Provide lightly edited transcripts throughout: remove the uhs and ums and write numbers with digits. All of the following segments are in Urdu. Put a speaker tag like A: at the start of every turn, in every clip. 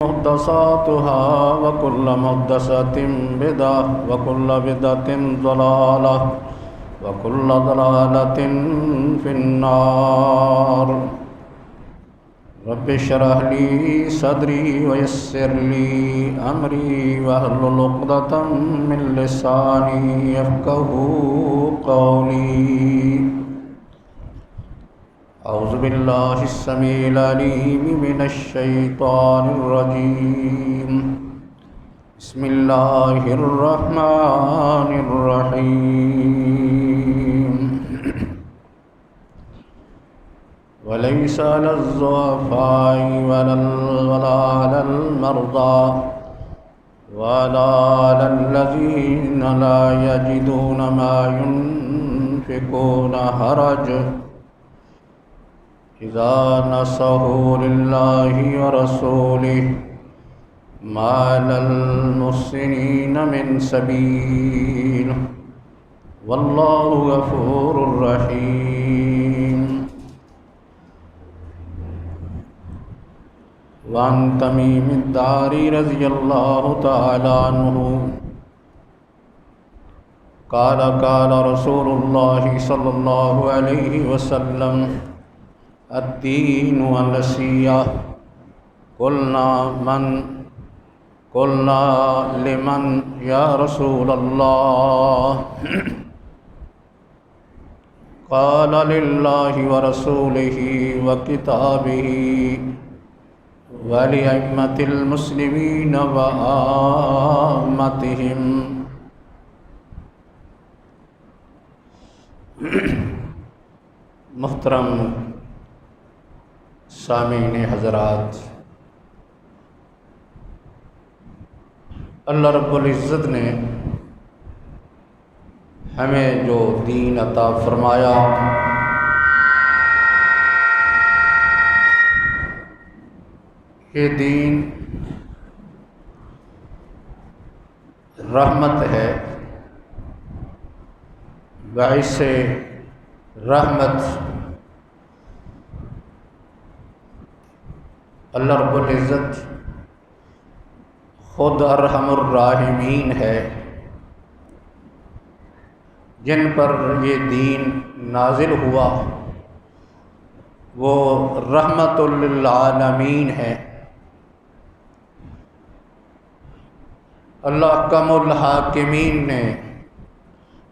A: محدثاتها وكل محدثة بدعة وكل بدعة ضلالة وكل ضلالة في النار. رب اشرح لي صدري ويسر لي أمري واحلل عقدة من لساني يفقهوا قولي. أعوذ بالله السميع العليم من الشيطان الرجيم. بسم الله الرحمن الرحيم. وليس على الضعفاء ولا على المرضى ولا على الذين لا يجدون ما ينفقون حرج إذا نصحوا لله ورسوله ما على المحسنين من سبيل والله غفور رحيم. وعن تميم الداري رضي الله تعالى عنه قال قال رسول الله صلى الله عليه وسلم الدين والنصيحة. قلنا لمن يا رسول الله؟ قال لله ورسوله وكتابه ولأئمة المسلمين وعامتهم. محترم سامعین حضرات، اللہ رب العزت نے ہمیں جو دین عطا فرمایا یہ دین رحمت ہے، باعث رحمت اللہ رب العزت خود ارحم الراحمین ہے، جن پر یہ دین نازل ہوا وہ رحمت للعالمین ہے۔ اللہ احکم الحاکمین نے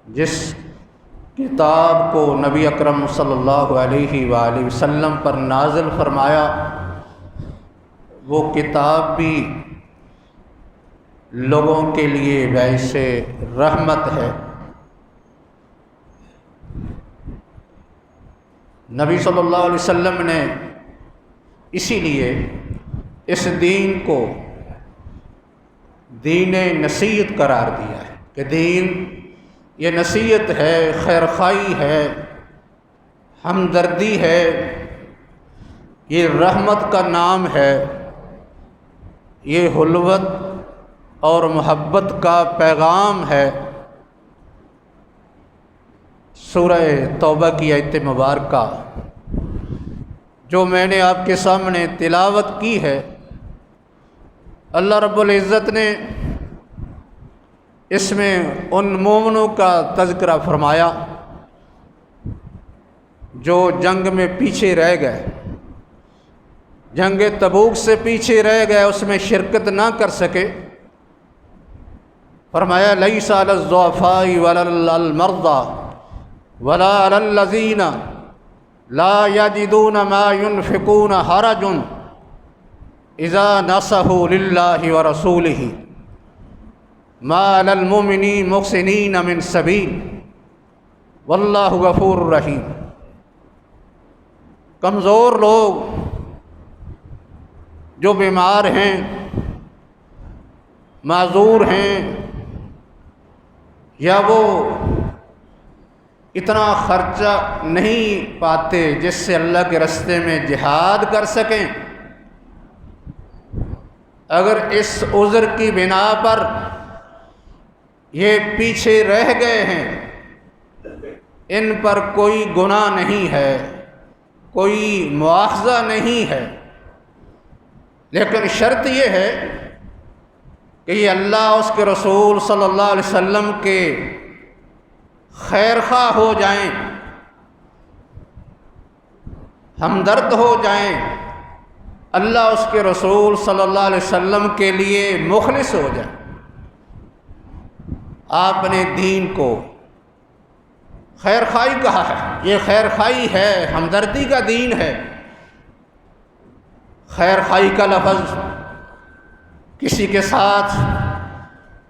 A: جس کتاب کو نبی اکرم صلی اللہ علیہ وآلہ وسلم پر نازل فرمایا وہ کتاب بھی لوگوں کے لیے باعث رحمت ہے۔ نبی صلی اللہ علیہ وسلم نے اسی لیے اس دین کو دین نصیحت قرار دیا ہے کہ دین یہ نصیحت ہے، خیرخواہی ہے، ہمدردی ہے، یہ رحمت کا نام ہے، یہ خلوت اور محبت کا پیغام ہے۔ سورہ توبہ کی آیت مبارکہ جو میں نے آپ کے سامنے تلاوت کی ہے، اللہ رب العزت نے اس میں ان مومنوں کا تذکرہ فرمایا جو جنگ میں پیچھے رہ گئے، جنگ تبوک سے پیچھے رہ گئے، اس میں شرکت نہ کر سکے۔ فرمایا لیس علی الضعفاء ولا علی المرضى ولا علی الذین لا یجدون ما ينفقون حرج اذا نصحوا للہ ورسولہ ما علی المؤمنین محسنین من سبیل واللہ غفور رحیم۔ کمزور لوگ جو بیمار ہیں، معذور ہیں، یا وہ اتنا خرچہ نہیں پاتے جس سے اللہ کے راستے میں جہاد کر سکیں، اگر اس عذر کی بنا پر یہ پیچھے رہ گئے ہیں، ان پر کوئی گناہ نہیں ہے، کوئی مواخذہ نہیں ہے، لیکن شرط یہ ہے کہ یہ اللہ اس کے رسول صلی اللہ علیہ وسلم کے خیر خواہ ہو جائیں، ہمدرد ہو جائیں، اللہ اس کے رسول صلی اللہ علیہ وسلم کے لیے مخلص ہو جائیں۔ آپ نے دین کو خیر خواہی کہا ہے، یہ خیر خواہی ہے، ہمدردی کا دین ہے۔ خیر خواہی کا لفظ کسی کے ساتھ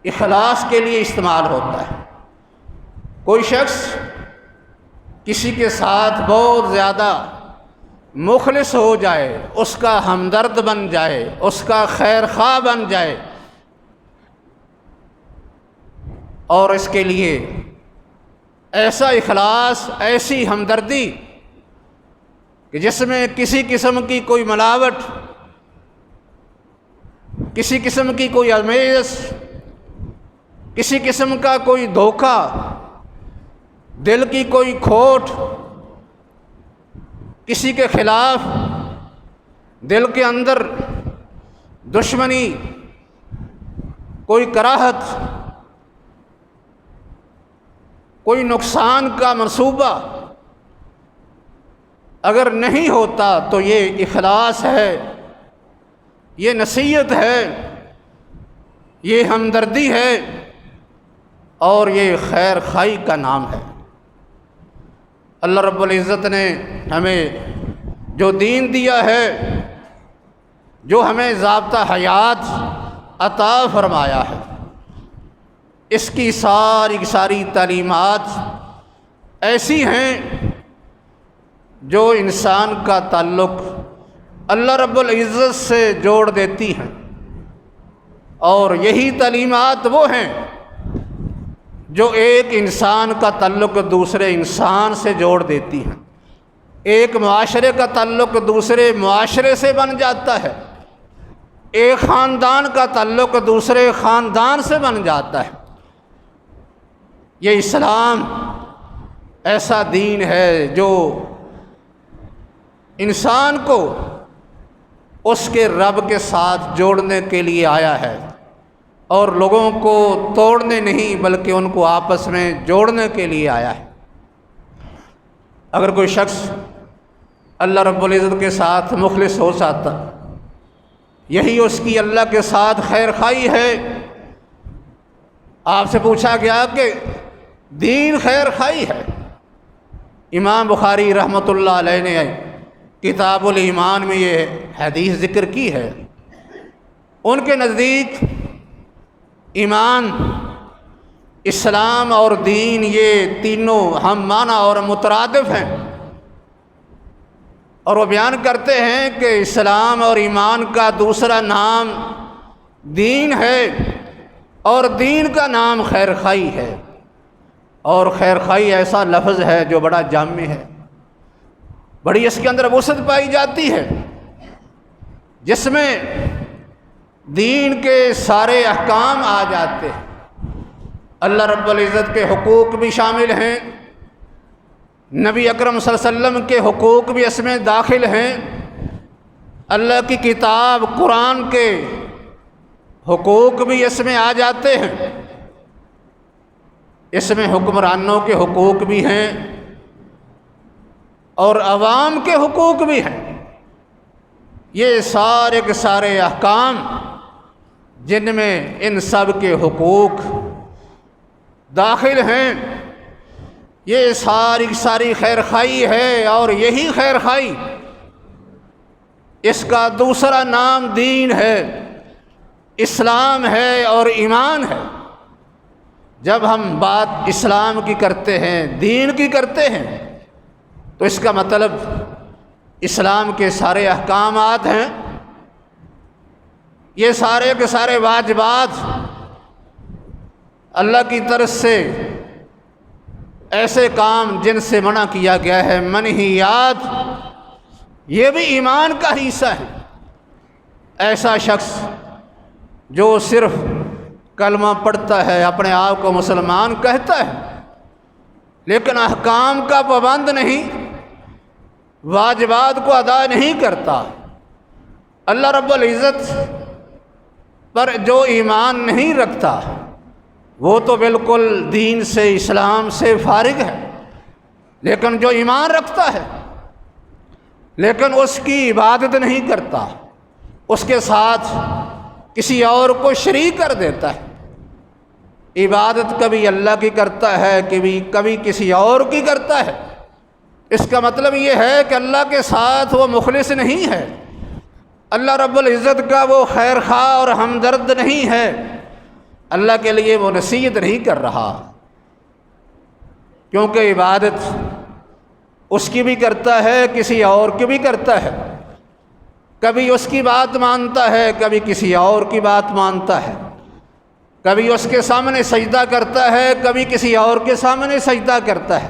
A: اخلاص کے لیے استعمال ہوتا ہے۔ کوئی شخص کسی کے ساتھ بہت زیادہ مخلص ہو جائے، اس کا ہمدرد بن جائے، اس کا خیر خواہ بن جائے، اور اس کے لیے ایسا اخلاص، ایسی ہمدردی کہ جس میں کسی قسم کی کوئی ملاوٹ، کسی قسم کی کوئی آمیز، کسی قسم کا کوئی دھوکہ، دل کی کوئی کھوٹ، کسی کے خلاف دل کے اندر دشمنی، کوئی کراہت، کوئی نقصان کا منصوبہ اگر نہیں ہوتا تو یہ اخلاص ہے، یہ نصیحت ہے، یہ ہمدردی ہے، اور یہ خیر خواہی کا نام ہے۔ اللہ رب العزت نے ہمیں جو دین دیا ہے، جو ہمیں ضابطہ حیات عطا فرمایا ہے، اس کی ساری تعلیمات ایسی ہیں جو انسان کا تعلق اللہ رب العزت سے جوڑ دیتی ہیں، اور یہی تعلیمات وہ ہیں جو ایک انسان کا تعلق دوسرے انسان سے جوڑ دیتی ہیں۔ ایک معاشرے کا تعلق دوسرے معاشرے سے بن جاتا ہے، ایک خاندان کا تعلق دوسرے خاندان سے بن جاتا ہے۔ یہ اسلام ایسا دین ہے جو انسان کو اس کے رب کے ساتھ جوڑنے کے لیے آیا ہے، اور لوگوں کو توڑنے نہیں بلکہ ان کو آپس میں جوڑنے کے لیے آیا ہے۔ اگر کوئی شخص اللہ رب العزت کے ساتھ مخلص ہو سکتا، یہی اس کی اللہ کے ساتھ خیر خواہی ہے۔ آپ سے پوچھا گیا کہ دین خیر خواہی ہے۔ امام بخاری رحمۃ اللہ علیہ نے کتاب الایمان میں یہ حدیث ذکر کی ہے۔ ان کے نزدیک ایمان، اسلام اور دین یہ تینوں ہم معنی اور مترادف ہیں، اور وہ بیان کرتے ہیں کہ اسلام اور ایمان کا دوسرا نام دین ہے، اور دین کا نام خیر خواہی ہے۔ اور خیر خواہی ایسا لفظ ہے جو بڑا جامع ہے، بڑی اس کے اندر وسعت پائی جاتی ہے، جس میں دین کے سارے احکام آ جاتے ہیں۔ اللہ رب العزت کے حقوق بھی شامل ہیں، نبی اکرم صلی اللہ علیہ وسلم کے حقوق بھی اس میں داخل ہیں، اللہ کی کتاب قرآن کے حقوق بھی اس میں آ جاتے ہیں، اس میں حکمرانوں کے حقوق بھی ہیں اور عوام کے حقوق بھی ہیں۔ یہ سارے کے سارے احکام جن میں ان سب کے حقوق داخل ہیں، یہ ساری خیر خواہی ہے، اور یہی خیر خواہی، اس کا دوسرا نام دین ہے، اسلام ہے اور ایمان ہے۔ جب ہم بات اسلام کی کرتے ہیں، دین کی کرتے ہیں، تو اس کا مطلب اسلام کے سارے احکامات ہیں، یہ سارے کے سارے واجبات اللہ کی طرف سے، ایسے کام جن سے منع کیا گیا ہے، منہیات، یہ بھی ایمان کا حصہ ہے۔ ایسا شخص جو صرف کلمہ پڑھتا ہے، اپنے آپ کو مسلمان کہتا ہے، لیکن احکام کا پابند نہیں، واجبات کو ادا نہیں کرتا، اللہ رب العزت پر جو ایمان نہیں رکھتا وہ تو بالکل دین سے، اسلام سے فارغ ہے، لیکن جو ایمان رکھتا ہے لیکن اس کی عبادت نہیں کرتا، اس کے ساتھ کسی اور کو شریک کر دیتا ہے، عبادت کبھی اللہ کی کرتا ہے، کبھی کسی اور کی کرتا ہے، اس کا مطلب یہ ہے کہ اللہ کے ساتھ وہ مخلص نہیں ہے، اللہ رب العزت کا وہ خیر خواہ اور ہمدرد نہیں ہے، اللہ کے لیے وہ نصیحت نہیں کر رہا، کیونکہ عبادت اس کی بھی کرتا ہے، کسی اور کی بھی کرتا ہے، کبھی اس کی بات مانتا ہے، کبھی کسی اور کی بات مانتا ہے، کبھی اس کے سامنے سجدہ کرتا ہے، کبھی کسی اور کے سامنے سجدہ کرتا ہے،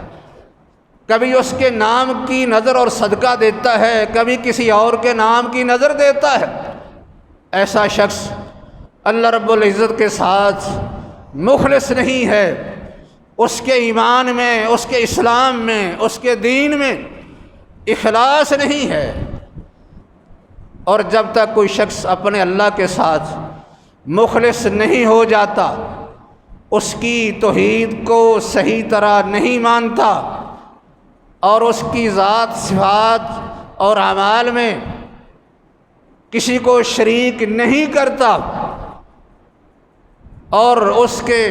A: کبھی اس کے نام کی نظر اور صدقہ دیتا ہے، کبھی کسی اور کے نام کی نظر دیتا ہے۔ ایسا شخص اللہ رب العزت کے ساتھ مخلص نہیں ہے، اس کے ایمان میں، اس کے اسلام میں، اس کے دین میں اخلاص نہیں ہے۔ اور جب تک کوئی شخص اپنے اللہ کے ساتھ مخلص نہیں ہو جاتا، اس کی توحید کو صحیح طرح نہیں مانتا اور اس کی ذات، صفات اور اعمال میں کسی کو شریک نہیں کرتا اور اس کے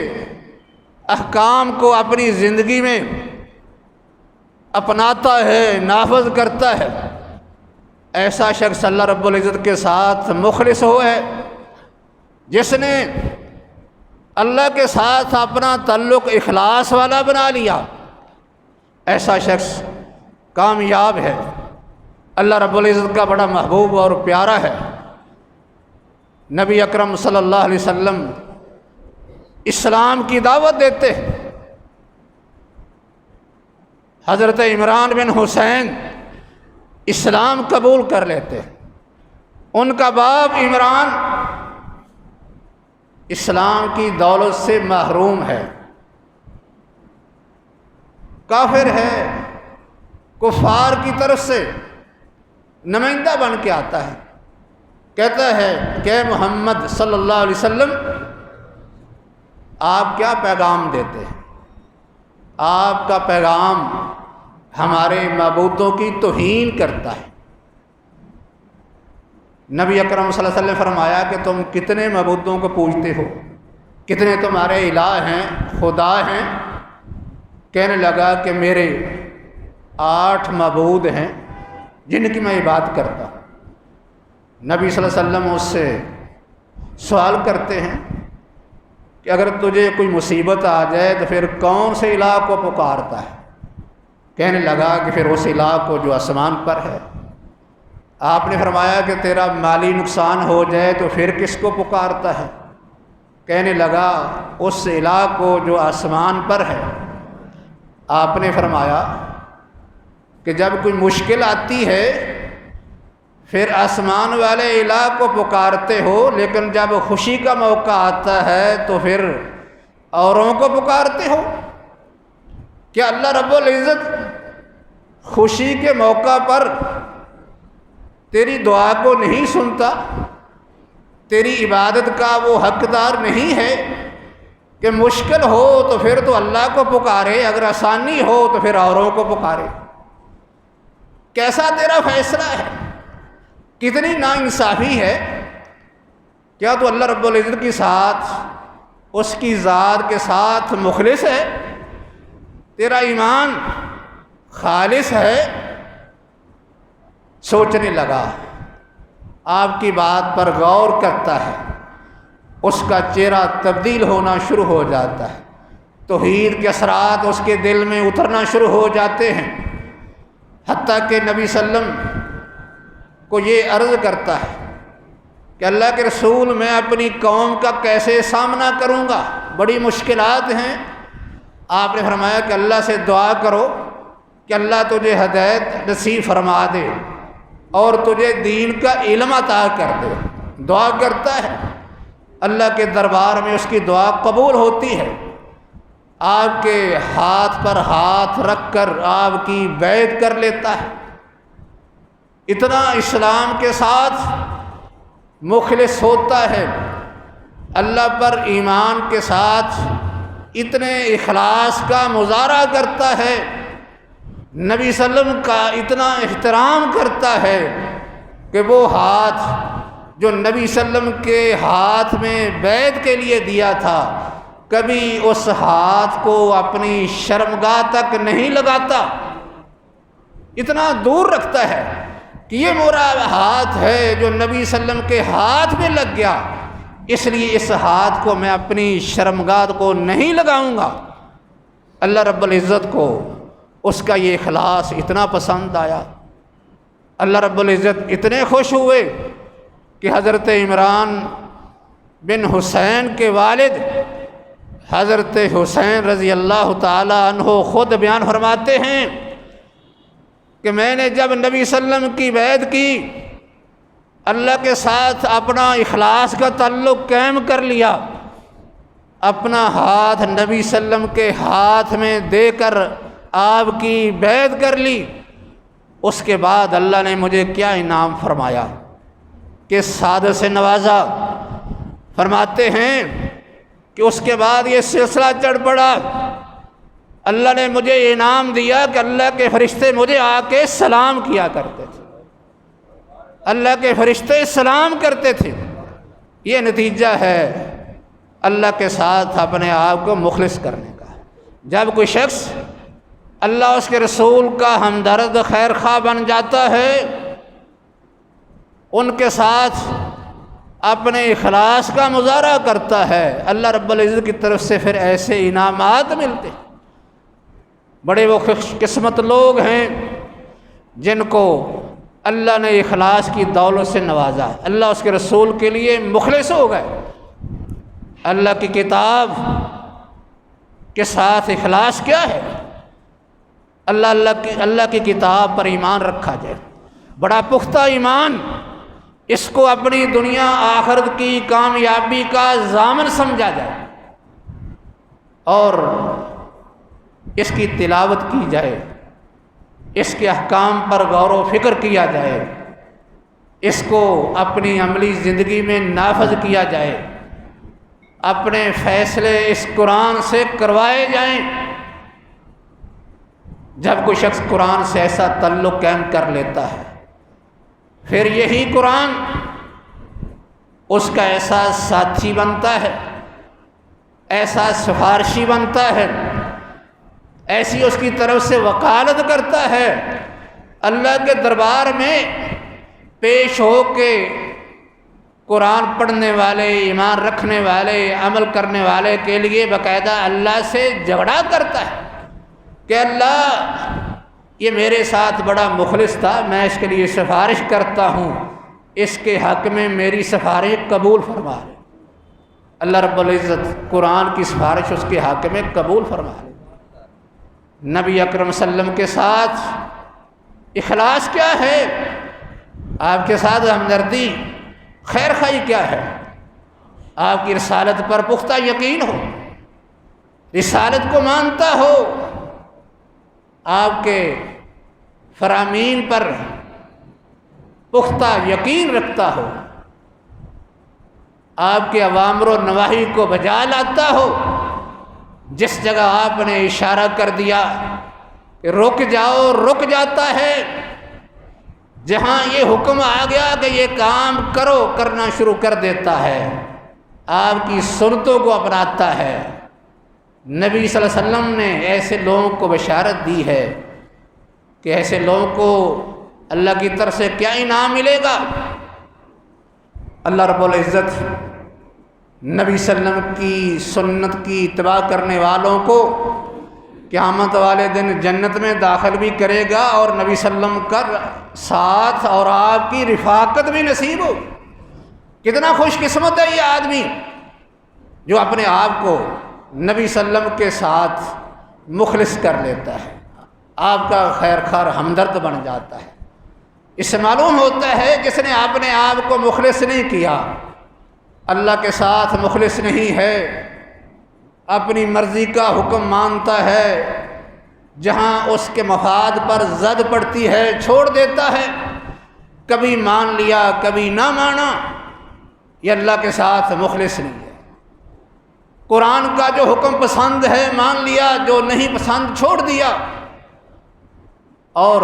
A: احکام کو اپنی زندگی میں اپناتا ہے، نافذ کرتا ہے، ایسا شخص اللہ رب العزت کے ساتھ مخلص ہو ہے۔ جس نے اللہ کے ساتھ اپنا تعلق اخلاص والا بنا لیا، ایسا شخص کامیاب ہے، اللہ رب العزت کا بڑا محبوب اور پیارا ہے۔ نبی اکرم صلی اللہ علیہ وسلم اسلام کی دعوت دیتے ہیں۔ حضرت عمران بن حسین اسلام قبول کر لیتے ہیں، ان کا باپ عمران اسلام کی دولت سے محروم ہے، کافر ہے، کفار کی طرف سے نمائندہ بن کے آتا ہے، کہتا ہے کہ محمد صلی اللہ علیہ وسلم آپ کیا پیغام دیتے ہیں؟ آپ کا پیغام ہمارے معبودوں کی توہین کرتا ہے۔ نبی اکرم صلی اللہ علیہ وسلم فرمایا کہ تم کتنے معبودوں کو پوجتے ہو؟ کتنے تمہارے الہ ہیں، خدا ہیں؟ کہنے لگا کہ میرے 8 معبود ہیں جن کی میں عبادت کرتا ہوں۔ نبی صلی اللہ علیہ وسلم اس سے سوال کرتے ہیں کہ اگر تجھے کوئی مصیبت آ جائے تو پھر کون سے الہ کو پکارتا ہے؟ کہنے لگا کہ پھر اس الہ کو جو آسمان پر ہے۔ آپ نے فرمایا کہ تیرا مالی نقصان ہو جائے تو پھر کس کو پکارتا ہے؟ کہنے لگا اس الہ کو جو آسمان پر ہے۔ آپ نے فرمایا کہ جب کوئی مشکل آتی ہے پھر آسمان والے الہ کو پکارتے ہو، لیکن جب خوشی کا موقع آتا ہے تو پھر اوروں کو پکارتے ہو؟ کیا اللہ رب العزت خوشی کے موقع پر تیری دعا کو نہیں سنتا؟ تیری عبادت کا وہ حقدار نہیں ہے کہ مشکل ہو تو پھر تو اللہ کو پکارے، اگر آسانی ہو تو پھر اوروں کو پکارے؟ کیسا تیرا فیصلہ ہے؟ کتنی ناانصافی ہے! کیا تو اللہ رب العزت کے ساتھ، اس کی ذات کے ساتھ مخلص ہے؟ تیرا ایمان خالص ہے؟ سوچنے لگا، آپ کی بات پر غور کرتا ہے، اس کا چہرہ تبدیل ہونا شروع ہو جاتا ہے، توحید کے اثرات اس کے دل میں اترنا شروع ہو جاتے ہیں، حتیٰ کہ نبی صلی اللہ علیہ وسلم کو یہ عرض کرتا ہے کہ اللہ کے رسول، میں اپنی قوم کا کیسے سامنا کروں گا؟ بڑی مشکلات ہیں۔ آپ نے فرمایا کہ اللہ سے دعا کرو کہ اللہ تجھے ہدایت نصیب فرما دے اور تجھے دین کا علم عطا کر دے۔ دعا کرتا ہے، اللہ کے دربار میں اس کی دعا قبول ہوتی ہے، آپ کے ہاتھ پر ہاتھ رکھ کر آپ کی بیعت کر لیتا ہے۔ اتنا اسلام کے ساتھ مخلص ہوتا ہے، اللہ پر ایمان کے ساتھ اتنے اخلاص کا مظاہرہ کرتا ہے، نبی صلی اللہ علیہ وسلم کا اتنا احترام کرتا ہے کہ وہ ہاتھ جو نبی صلی اللہ علیہ وسلم کے ہاتھ میں بیعت کے لیے دیا تھا، کبھی اس ہاتھ کو اپنی شرمگاہ تک نہیں لگاتا، اتنا دور رکھتا ہے کہ یہ میرا ہاتھ ہے جو نبی صلی اللہ علیہ وسلم کے ہاتھ میں لگ گیا، اس لیے اس ہاتھ کو میں اپنی شرمگاہ کو نہیں لگاؤں گا۔ اللہ رب العزت کو اس کا یہ اخلاص اتنا پسند آیا، اللہ رب العزت اتنے خوش ہوئے کہ حضرت عمران بن حسین کے والد حضرت حسین رضی اللہ تعالی عنہ خود بیان فرماتے ہیں کہ میں نے جب نبی صلی اللہ علیہ وسلم کی بیعت کی، اللہ کے ساتھ اپنا اخلاص کا تعلق قائم کر لیا، اپنا ہاتھ نبی صلی اللہ علیہ وسلم کے ہاتھ میں دے کر آپ کی بیعت کر لی، اس کے بعد اللہ نے مجھے کیا انعام فرمایا کہ سعادت سے نوازا۔ فرماتے ہیں کہ اس کے بعد یہ سلسلہ چڑھ پڑا، اللہ نے مجھے انعام دیا کہ اللہ کے فرشتے مجھے آ کے سلام کیا کرتے تھے، اللہ کے فرشتے سلام کرتے تھے۔ یہ نتیجہ ہے اللہ کے ساتھ اپنے آپ کو مخلص کرنے کا۔ جب کوئی شخص اللہ اس کے رسول کا ہمدرد خیر خواہ بن جاتا ہے، ان کے ساتھ اپنے اخلاص کا مظاہرہ کرتا ہے، اللہ رب العزت کی طرف سے پھر ایسے انعامات ملتے ہیں۔ بڑے وہ خوش قسمت لوگ ہیں جن کو اللہ نے اخلاص کی دولت سے نوازا، اللہ اس کے رسول کے لیے مخلص ہو گئے۔ اللہ کی کتاب کے ساتھ اخلاص کیا ہے؟ اللہ کی کتاب پر ایمان رکھا جائے، بڑا پختہ ایمان، اس کو اپنی دنیا آخرت کی کامیابی کا ضامن سمجھا جائے اور اس کی تلاوت کی جائے، اس کے احکام پر غور و فکر کیا جائے، اس کو اپنی عملی زندگی میں نافذ کیا جائے، اپنے فیصلے اس قرآن سے کروائے جائیں۔ جب کوئی شخص قرآن سے ایسا تعلق قائم کر لیتا ہے، پھر یہی قرآن اس کا ایسا ساتھی بنتا ہے، ایسا سفارشی بنتا ہے، ایسی اس کی طرف سے وکالت کرتا ہے، اللہ کے دربار میں پیش ہو کے قرآن پڑھنے والے، ایمان رکھنے والے، عمل کرنے والے کے لیے باقاعدہ اللہ سے جھگڑا کرتا ہے کہ اللہ یہ میرے ساتھ بڑا مخلص تھا، میں اس کے لیے سفارش کرتا ہوں، اس کے حق میں میری سفارش قبول فرما لے۔ اللہ رب العزت قرآن کی سفارش اس کے حق میں قبول فرما لے۔ نبی اکرم صلی اللہ علیہ وسلم کے ساتھ اخلاص کیا ہے؟ آپ کے ساتھ ہمدردی، خیر خواہی کیا ہے؟ آپ کی رسالت پر پختہ یقین ہو، رسالت کو مانتا ہو، آپ کے فرامین پر پختہ یقین رکھتا ہو، آپ کے اوامر و نواہی کو بجا لاتا ہو، جس جگہ آپ نے اشارہ کر دیا کہ رک جاؤ رک جاتا ہے، جہاں یہ حکم آ گیا کہ یہ کام کرو کرنا شروع کر دیتا ہے، آپ کی سنتوں کو اپناتا ہے۔ نبی صلی اللہ علیہ وسلم نے ایسے لوگوں کو بشارت دی ہے کہ ایسے لوگوں کو اللہ کی طرف سے کیا انعام ملے گا۔ اللہ رب العزت نبی صلی اللہ علیہ وسلم کی سنت کی اتباع کرنے والوں کو قیامت والے دن جنت میں داخل بھی کرے گا اور نبی صلی اللہ علیہ وسلم کا ساتھ اور آپ کی رفاقت بھی نصیب ہو۔ کتنا خوش قسمت ہے یہ آدمی جو اپنے آپ کو نبی صلی اللہ علیہ وسلم کے ساتھ مخلص کر لیتا ہے، آپ کا خیر خواہ ہمدرد بن جاتا ہے۔ اس سے معلوم ہوتا ہے جس نے اپنے آپ کو مخلص نہیں کیا، اللہ کے ساتھ مخلص نہیں ہے، اپنی مرضی کا حکم مانتا ہے، جہاں اس کے مفاد پر زد پڑتی ہے چھوڑ دیتا ہے، کبھی مان لیا کبھی نہ مانا، یہ اللہ کے ساتھ مخلص نہیں ہے۔ قرآن کا جو حکم پسند ہے مان لیا، جو نہیں پسند چھوڑ دیا، اور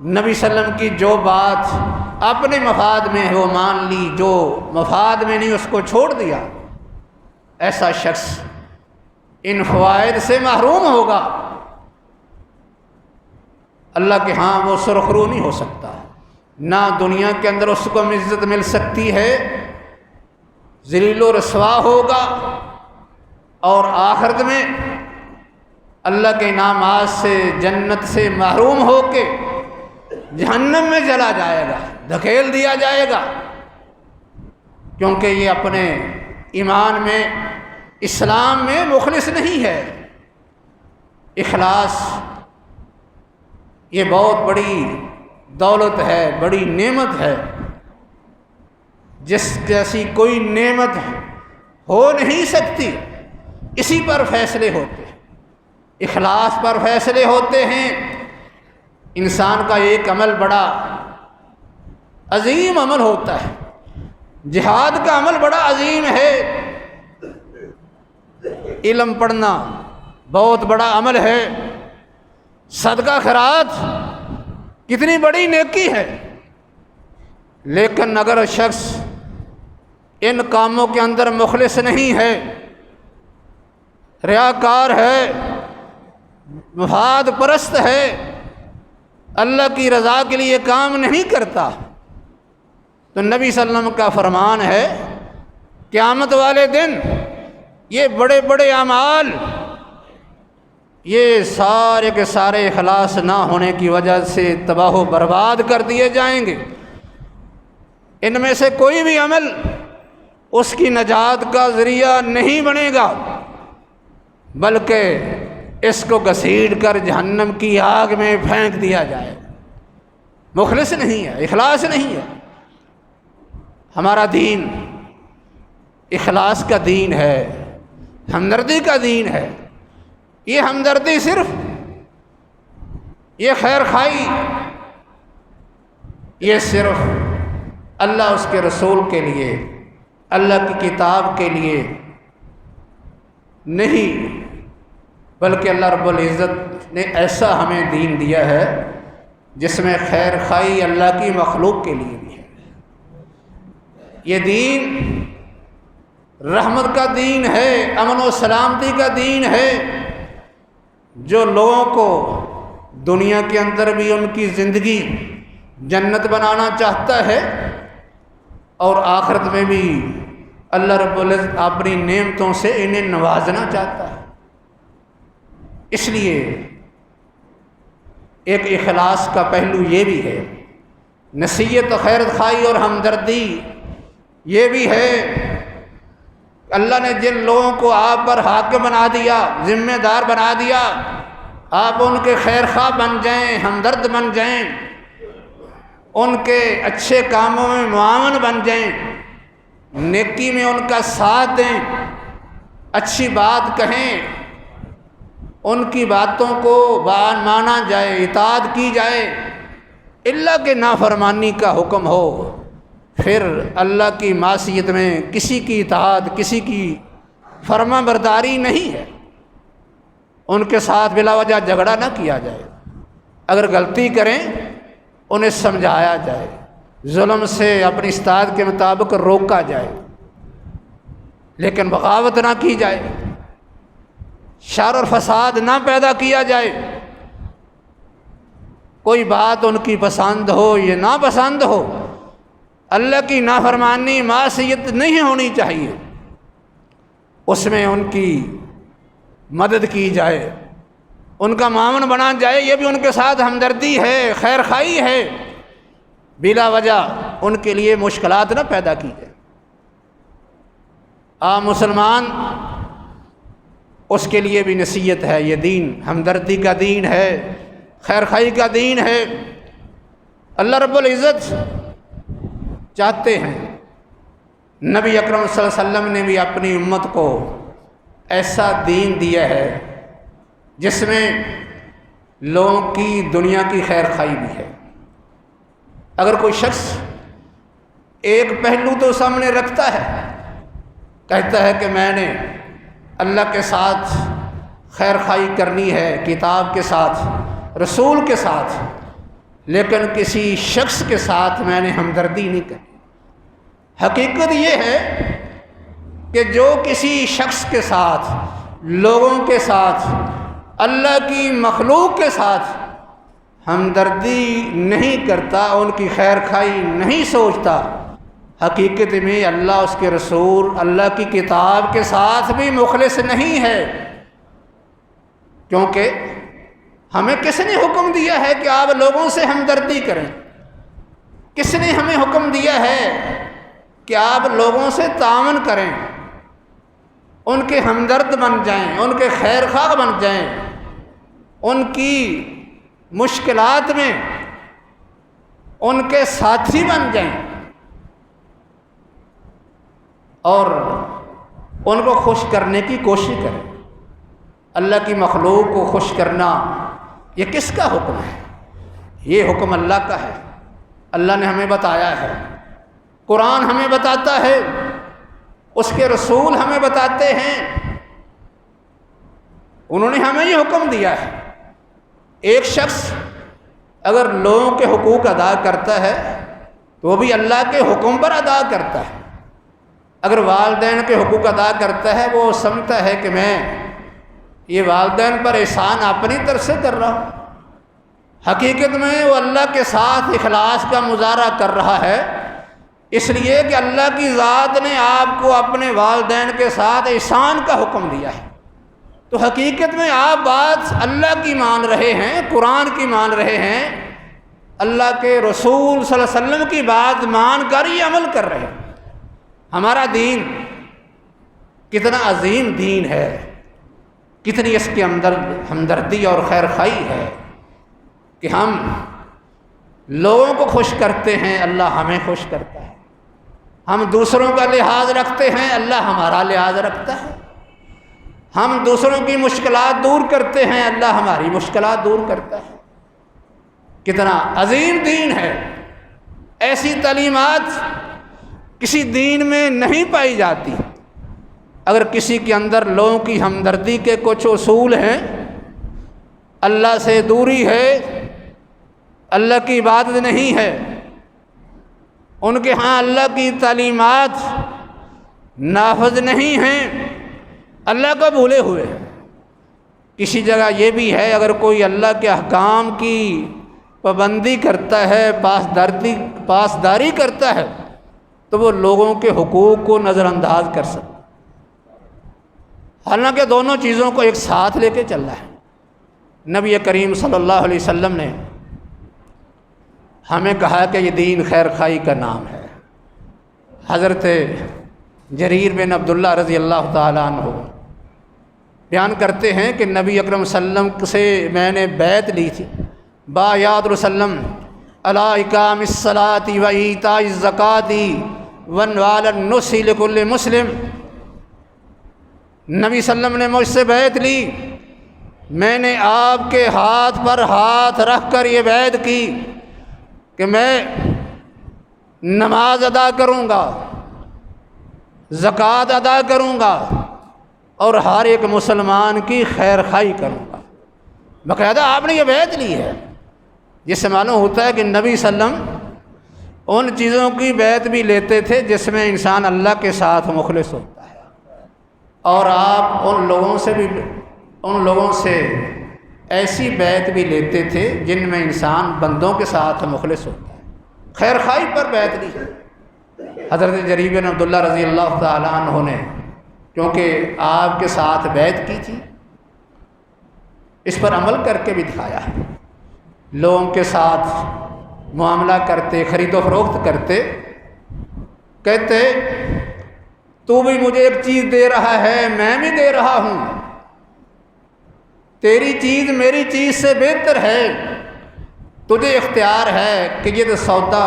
A: نبی صلی اللہ علیہ وسلم کی جو بات اپنے مفاد میں ہے وہ مان لی، جو مفاد میں نہیں اس کو چھوڑ دیا، ایسا شخص ان فوائد سے محروم ہوگا۔ اللہ کے ہاں وہ سرخرو نہیں ہو سکتا، نہ دنیا کے اندر اس کو عزت مل سکتی ہے، ذلیل و رسوا ہوگا، اور آخرت میں اللہ کے انعامات سے، جنت سے محروم ہو کے جہنم میں چلا جائے گا، دھکیل دیا جائے گا، کیونکہ یہ اپنے ایمان میں، اسلام میں مخلص نہیں ہے۔ اخلاص یہ بہت بڑی دولت ہے، بڑی نعمت ہے، جس جیسی کوئی نعمت ہو نہیں سکتی۔ اسی پر فیصلے ہوتے ہیں، اخلاص پر فیصلے ہوتے ہیں۔ انسان کا ایک عمل بڑا عظیم عمل ہوتا ہے، جہاد کا عمل بڑا عظیم ہے، علم پڑھنا بہت بڑا عمل ہے، صدقہ خیرات کتنی بڑی نیکی ہے، لیکن اگر شخص ان کاموں کے اندر مخلص نہیں ہے، ریاکار ہے، مفاد پرست ہے، اللہ کی رضا کے لیے کام نہیں کرتا، تو نبی صلی اللہ علیہ وسلم کا فرمان ہے قیامت والے دن یہ بڑے بڑے اعمال، یہ سارے کے سارے اخلاص نہ ہونے کی وجہ سے تباہ و برباد کر دیے جائیں گے۔ ان میں سے کوئی بھی عمل اس کی نجات کا ذریعہ نہیں بنے گا، بلکہ اس کو گھسیٹ کر جہنم کی آگ میں پھینک دیا جائے۔ مخلص نہیں ہے، اخلاص نہیں ہے۔ ہمارا دین اخلاص کا دین ہے، ہمدردی کا دین ہے۔ یہ ہمدردی صرف، یہ خیر خواہی، یہ صرف اللہ اس کے رسول کے لیے، اللہ کی کتاب کے لیے نہیں، بلکہ اللہ رب العزت نے ایسا ہمیں دین دیا ہے جس میں خیر خواہی اللہ کی مخلوق کے لیے بھی ہے۔ یہ دین رحمت کا دین ہے، امن و سلامتی کا دین ہے، جو لوگوں کو دنیا کے اندر بھی ان کی زندگی جنت بنانا چاہتا ہے، اور آخرت میں بھی اللہ رب العزت اپنی نعمتوں سے انہیں نوازنا چاہتا ہے۔ اس لیے ایک اخلاص کا پہلو یہ بھی ہے، نصیحت و خیر خواہی اور ہمدردی یہ بھی ہے۔ اللہ نے جن لوگوں کو آپ پر حاکم بنا دیا، ذمہ دار بنا دیا، آپ ان کے خیر خواہ بن جائیں، ہمدرد بن جائیں، ان کے اچھے کاموں میں معاون بن جائیں، نیکی میں ان کا ساتھ دیں، اچھی بات کہیں، ان کی باتوں کو مانا جائے، اطاعت کی جائے، اللہ کے نافرمانی کا حکم ہو، پھر اللہ کی معصیت میں کسی کی اطاعت، کسی کی فرما برداری نہیں ہے۔ ان کے ساتھ بلا وجہ جھگڑا نہ کیا جائے، اگر غلطی کریں انہیں سمجھایا جائے، ظلم سے اپنی استطاعت کے مطابق روکا جائے، لیکن بغاوت نہ کی جائے، شر اور فساد نہ پیدا کیا جائے۔ کوئی بات ان کی پسند ہو یا ناپسند ہو، اللہ کی نافرمانی، معصیت نہیں ہونی چاہیے، اس میں ان کی مدد کی جائے، ان کا معاون بنا جائے، یہ بھی ان کے ساتھ ہمدردی ہے، خیر خواہی ہے، بلا وجہ ان کے لیے مشکلات نہ پیدا کی جائے۔ عام مسلمان، اس کے لیے بھی نصیحت ہے، یہ دین ہمدردی کا دین ہے، خیر خواہی کا دین ہے۔ اللہ رب العزت چاہتے ہیں، نبی اکرم صلی اللہ علیہ وسلم نے بھی اپنی امت کو ایسا دین دیا ہے جس میں لوگوں کی دنیا کی خیر خواہی بھی ہے۔ اگر کوئی شخص ایک پہلو تو سامنے رکھتا ہے، کہتا ہے کہ میں نے اللہ کے ساتھ خیر خواہی کرنی ہے، کتاب کے ساتھ، رسول کے ساتھ، لیکن کسی شخص کے ساتھ میں نے ہمدردی نہیں کرنی۔ حقیقت یہ ہے کہ جو کسی شخص کے ساتھ، لوگوں کے ساتھ، اللہ کی مخلوق کے ساتھ ہمدردی نہیں کرتا، ان کی خیر خواہی نہیں سوچتا، حقیقت میں اللہ، اس کے رسول، اللہ کی کتاب کے ساتھ بھی مخلص نہیں ہے۔ کیونکہ ہمیں کس نے حکم دیا ہے کہ آپ لوگوں سے ہمدردی کریں؟ کس نے ہمیں حکم دیا ہے کہ آپ لوگوں سے تعاون کریں، ان کے ہمدرد بن جائیں، ان کے خیر خواہ بن جائیں، ان کی مشکلات میں ان کے ساتھی بن جائیں اور ان کو خوش کرنے کی کوشش کریں۔ اللہ کی مخلوق کو خوش کرنا یہ کس کا حکم ہے؟ یہ حکم اللہ کا ہے۔ اللہ نے ہمیں بتایا ہے، قرآن ہمیں بتاتا ہے، اس کے رسول ہمیں بتاتے ہیں، انہوں نے ہمیں یہ حکم دیا ہے۔ ایک شخص اگر لوگوں کے حقوق ادا کرتا ہے تو وہ بھی اللہ کے حکم پر ادا کرتا ہے۔ اگر والدین کے حقوق ادا کرتا ہے، وہ سمجھتا ہے کہ میں یہ والدین پر احسان اپنی طرف سے کر رہا ہوں، حقیقت میں وہ اللہ کے ساتھ اخلاص کا مظاہرہ کر رہا ہے، اس لیے کہ اللہ کی ذات نے آپ کو اپنے والدین کے ساتھ احسان کا حکم دیا ہے۔ تو حقیقت میں آپ بات اللہ کی مان رہے ہیں، قرآن کی مان رہے ہیں، اللہ کے رسول صلی اللہ علیہ وسلم کی بات مان کر ہی عمل کر رہے ہیں۔ ہمارا دین کتنا عظیم دین ہے، کتنی اس کے اندر ہمدردی اور خیر خواہی ہے کہ ہم لوگوں کو خوش کرتے ہیں، اللہ ہمیں خوش کرتا ہے۔ ہم دوسروں کا لحاظ رکھتے ہیں، اللہ ہمارا لحاظ رکھتا ہے۔ ہم دوسروں کی مشکلات دور کرتے ہیں، اللہ ہماری مشکلات دور کرتا ہے۔ کتنا عظیم دین ہے، ایسی تعلیمات کسی دین میں نہیں پائی جاتی۔ اگر کسی کے اندر لوگوں کی ہمدردی کے کچھ اصول ہیں، اللہ سے دوری ہے، اللہ کی عبادت نہیں ہے، ان کے ہاں اللہ کی تعلیمات نافذ نہیں ہیں، اللہ کو بھولے ہوئے۔ کسی جگہ یہ بھی ہے، اگر کوئی اللہ کے احکام کی پابندی کرتا ہے، پاسداری کرتا ہے، تو وہ لوگوں کے حقوق کو نظر انداز کر سکتا، حالانکہ دونوں چیزوں کو ایک ساتھ لے کے چلنا ہے۔ نبی کریم صلی اللہ علیہ وسلم نے ہمیں کہا کہ یہ دین خیر خواہی کا نام ہے۔ حضرت جریر بن عبداللہ رضی اللہ تعالیٰ عنہ بیان کرتے ہیں کہ نبی اکرم صلی اللہ علیہ وسلم سے میں نے بیعت لی تھی، بایعت وسلم علی اقام الصلاۃ و ایتاء الزکوٰۃ وانوال النصح لکل مسلم۔ نبی صلی اللہ علیہ وسلم نے مجھ سے بیعت لی، میں نے آپ کے ہاتھ پر ہاتھ رکھ کر یہ بیعت کی کہ میں نماز ادا کروں گا، زکوٰۃ ادا کروں گا اور ہر ایک مسلمان کی خیر خواہی کروں گا۔ باقاعدہ آپ نے یہ بیعت لی ہے، جس سے معلوم ہوتا ہے کہ نبی صلی اللہ علیہ وسلم ان چیزوں کی بیعت بھی لیتے تھے جس میں انسان اللہ کے ساتھ مخلص ہوتا ہے، اور آپ ان لوگوں سے ایسی بیعت بھی لیتے تھے جن میں انسان بندوں کے ساتھ مخلص ہوتا ہے۔ خیر خواہی پر بیعت لی حضرت جریر بن عبداللہ رضی اللہ تعالیٰ عنہ نے، کیونکہ آپ کے ساتھ بیعت کی تھی، اس پر عمل کر کے بھی دکھایا ہے۔ لوگوں کے ساتھ معاملہ کرتے، خرید و فروخت کرتے، کہتے تو بھی مجھے ایک چیز دے رہا ہے، میں بھی دے رہا ہوں، تیری چیز میری چیز سے بہتر ہے، تجھے اختیار ہے کہ یہ سودا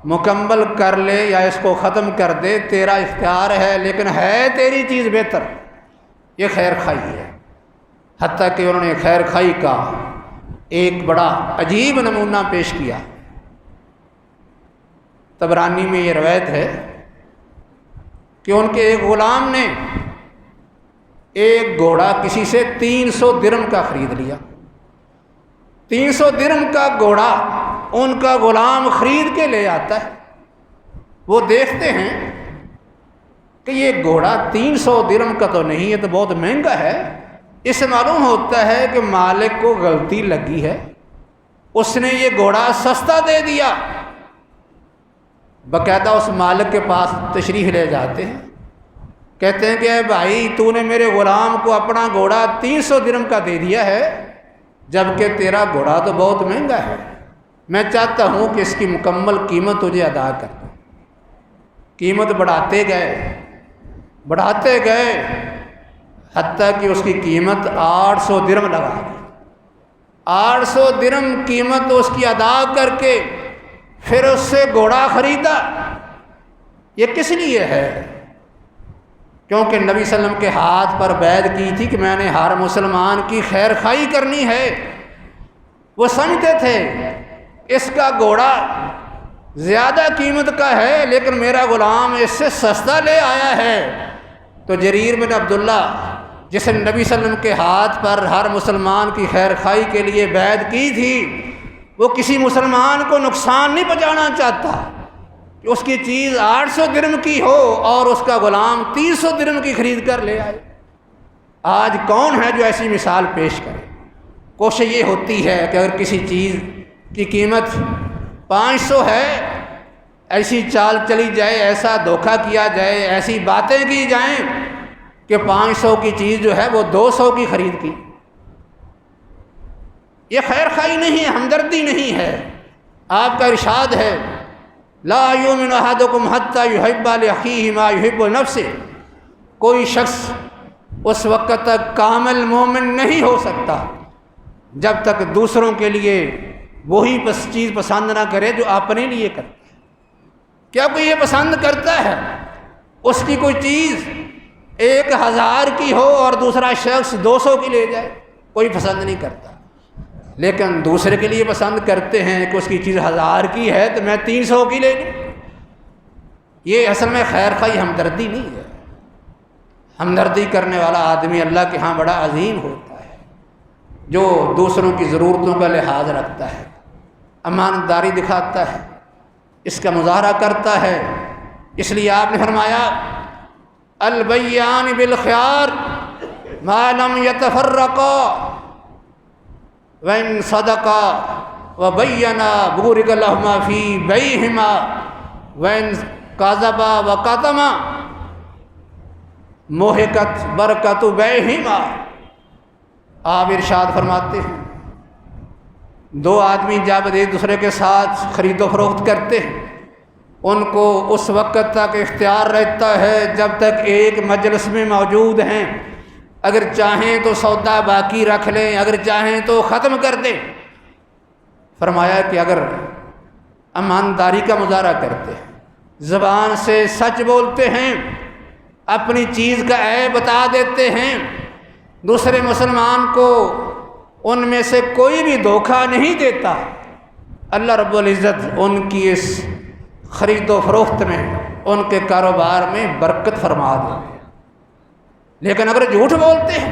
A: مکمل کر لے یا اس کو ختم کر دے، تیرا اختیار ہے، لیکن ہے تیری چیز بہتر۔ یہ خیر خواہی ہے۔ حتیٰ کہ انہوں نے خیر خواہی کا ایک بڑا عجیب نمونہ پیش کیا۔ طبرانی میں یہ روایت ہے کہ ان کے ایک غلام نے ایک گھوڑا کسی سے 300 درہم کا خرید لیا۔ 300 درہم کا گھوڑا ان کا غلام خرید کے لے آتا ہے۔ وہ دیکھتے ہیں کہ یہ گھوڑا 300 درہم کا تو نہیں ہے، تو بہت مہنگا ہے۔ اس سے معلوم ہوتا ہے کہ مالک کو غلطی لگی ہے، اس نے یہ گھوڑا سستا دے دیا۔ باقاعدہ اس مالک کے پاس تشریف لے جاتے ہیں، کہتے ہیں کہ اے بھائی، تو نے میرے غلام کو اپنا گھوڑا 300 درہم کا دے دیا ہے، جبکہ تیرا گھوڑا تو بہت مہنگا ہے۔ میں چاہتا ہوں کہ اس کی مکمل قیمت تجھے ادا کر دوں۔ قیمت بڑھاتے گئے حتیٰ کہ اس کی قیمت 800 درہم لگا دی۔ 800 درہم قیمت اس کی ادا کر کے پھر اس سے گھوڑا خریدا۔ یہ کس لیے ہے؟ کیونکہ نبی صلی اللہ علیہ وسلم کے ہاتھ پر بیعت کی تھی کہ میں نے ہر مسلمان کی خیر خواہی کرنی ہے۔ وہ سمجھتے تھے اس کا گھوڑا زیادہ قیمت کا ہے، لیکن میرا غلام اس سے سستا لے آیا ہے۔ تو جریر بن عبداللہ، جس نے نبی صلی اللہ علیہ وسلم کے ہاتھ پر ہر مسلمان کی خیر خواہی کے لیے بیعت کی تھی، وہ کسی مسلمان کو نقصان نہیں پہنچانا چاہتا کہ اس کی چیز 800 درہم کی ہو اور اس کا غلام 300 درہم کی خرید کر لے آئے۔ آج کون ہے جو ایسی مثال پیش کرے؟ کوشش یہ ہوتی ہے کہ اگر کسی چیز کی قیمت 500 ہے، ایسی چال چلی جائے، ایسا دھوکہ کیا جائے، ایسی باتیں کی جائیں کہ 500 کی چیز جو ہے وہ 200 کی خرید کی۔ یہ خیر خواہی نہیں ہے، ہمدردی نہیں ہے۔ آپ کا ارشاد ہے لا یؤمن احدکم حتی یحب لاخیہ ما یحب لنفسہ۔ کوئی شخص اس وقت تک کامل مومن نہیں ہو سکتا جب تک دوسروں کے لیے وہی چیز پسند نہ کرے جو اپنے لیے کرتا ہے۔ کیا کوئی یہ پسند کرتا ہے اس کی کوئی چیز 1000 کی ہو اور دوسرا شخص 200 کی لے جائے؟ کوئی پسند نہیں کرتا، لیکن دوسرے کے لیے پسند کرتے ہیں کہ اس کی چیز 1000 کی ہے تو میں 300 کی لے لوں۔ یہ اصل میں خیر خواہی ہمدردی نہیں ہے۔ ہمدردی کرنے والا آدمی اللہ کے ہاں بڑا عظیم ہوتا ہے، جو دوسروں کی ضرورتوں کا لحاظ رکھتا ہے، امانت داری دکھاتا ہے، اس کا مظاہرہ کرتا ہے۔ اس لیے آپ نے فرمایا البیعان بالخیار ما لم یتفرقا وَإِن صَدَقَا وَبَيَّنَا بُورِكَ لَهُمَا فِي بَيْعِهِمَا وَإِن كَذَبَا وَكَتَمَا مُحِقَتْ بَرَكَةُ بَيْعِهِمَا۔ آپ ارشاد فرماتے ہیں دو آدمی جب ایک دوسرے کے ساتھ خرید و فروخت کرتے ہیں، ان کو اس وقت تک اختیار رہتا ہے جب تک ایک مجلس میں موجود ہیں۔ اگر چاہیں تو سودا باقی رکھ لیں، اگر چاہیں تو ختم کر دیں۔ فرمایا کہ اگر ایمانداری کا مظاہرہ کرتے ہیں، زبان سے سچ بولتے ہیں، اپنی چیز کا عیب بتا دیتے ہیں، دوسرے مسلمان کو ان میں سے کوئی بھی دھوکہ نہیں دیتا، اللہ رب العزت ان کی اس خرید و فروخت میں، ان کے کاروبار میں برکت فرما دیتے ہیں۔ لیکن اگر جھوٹ بولتے ہیں،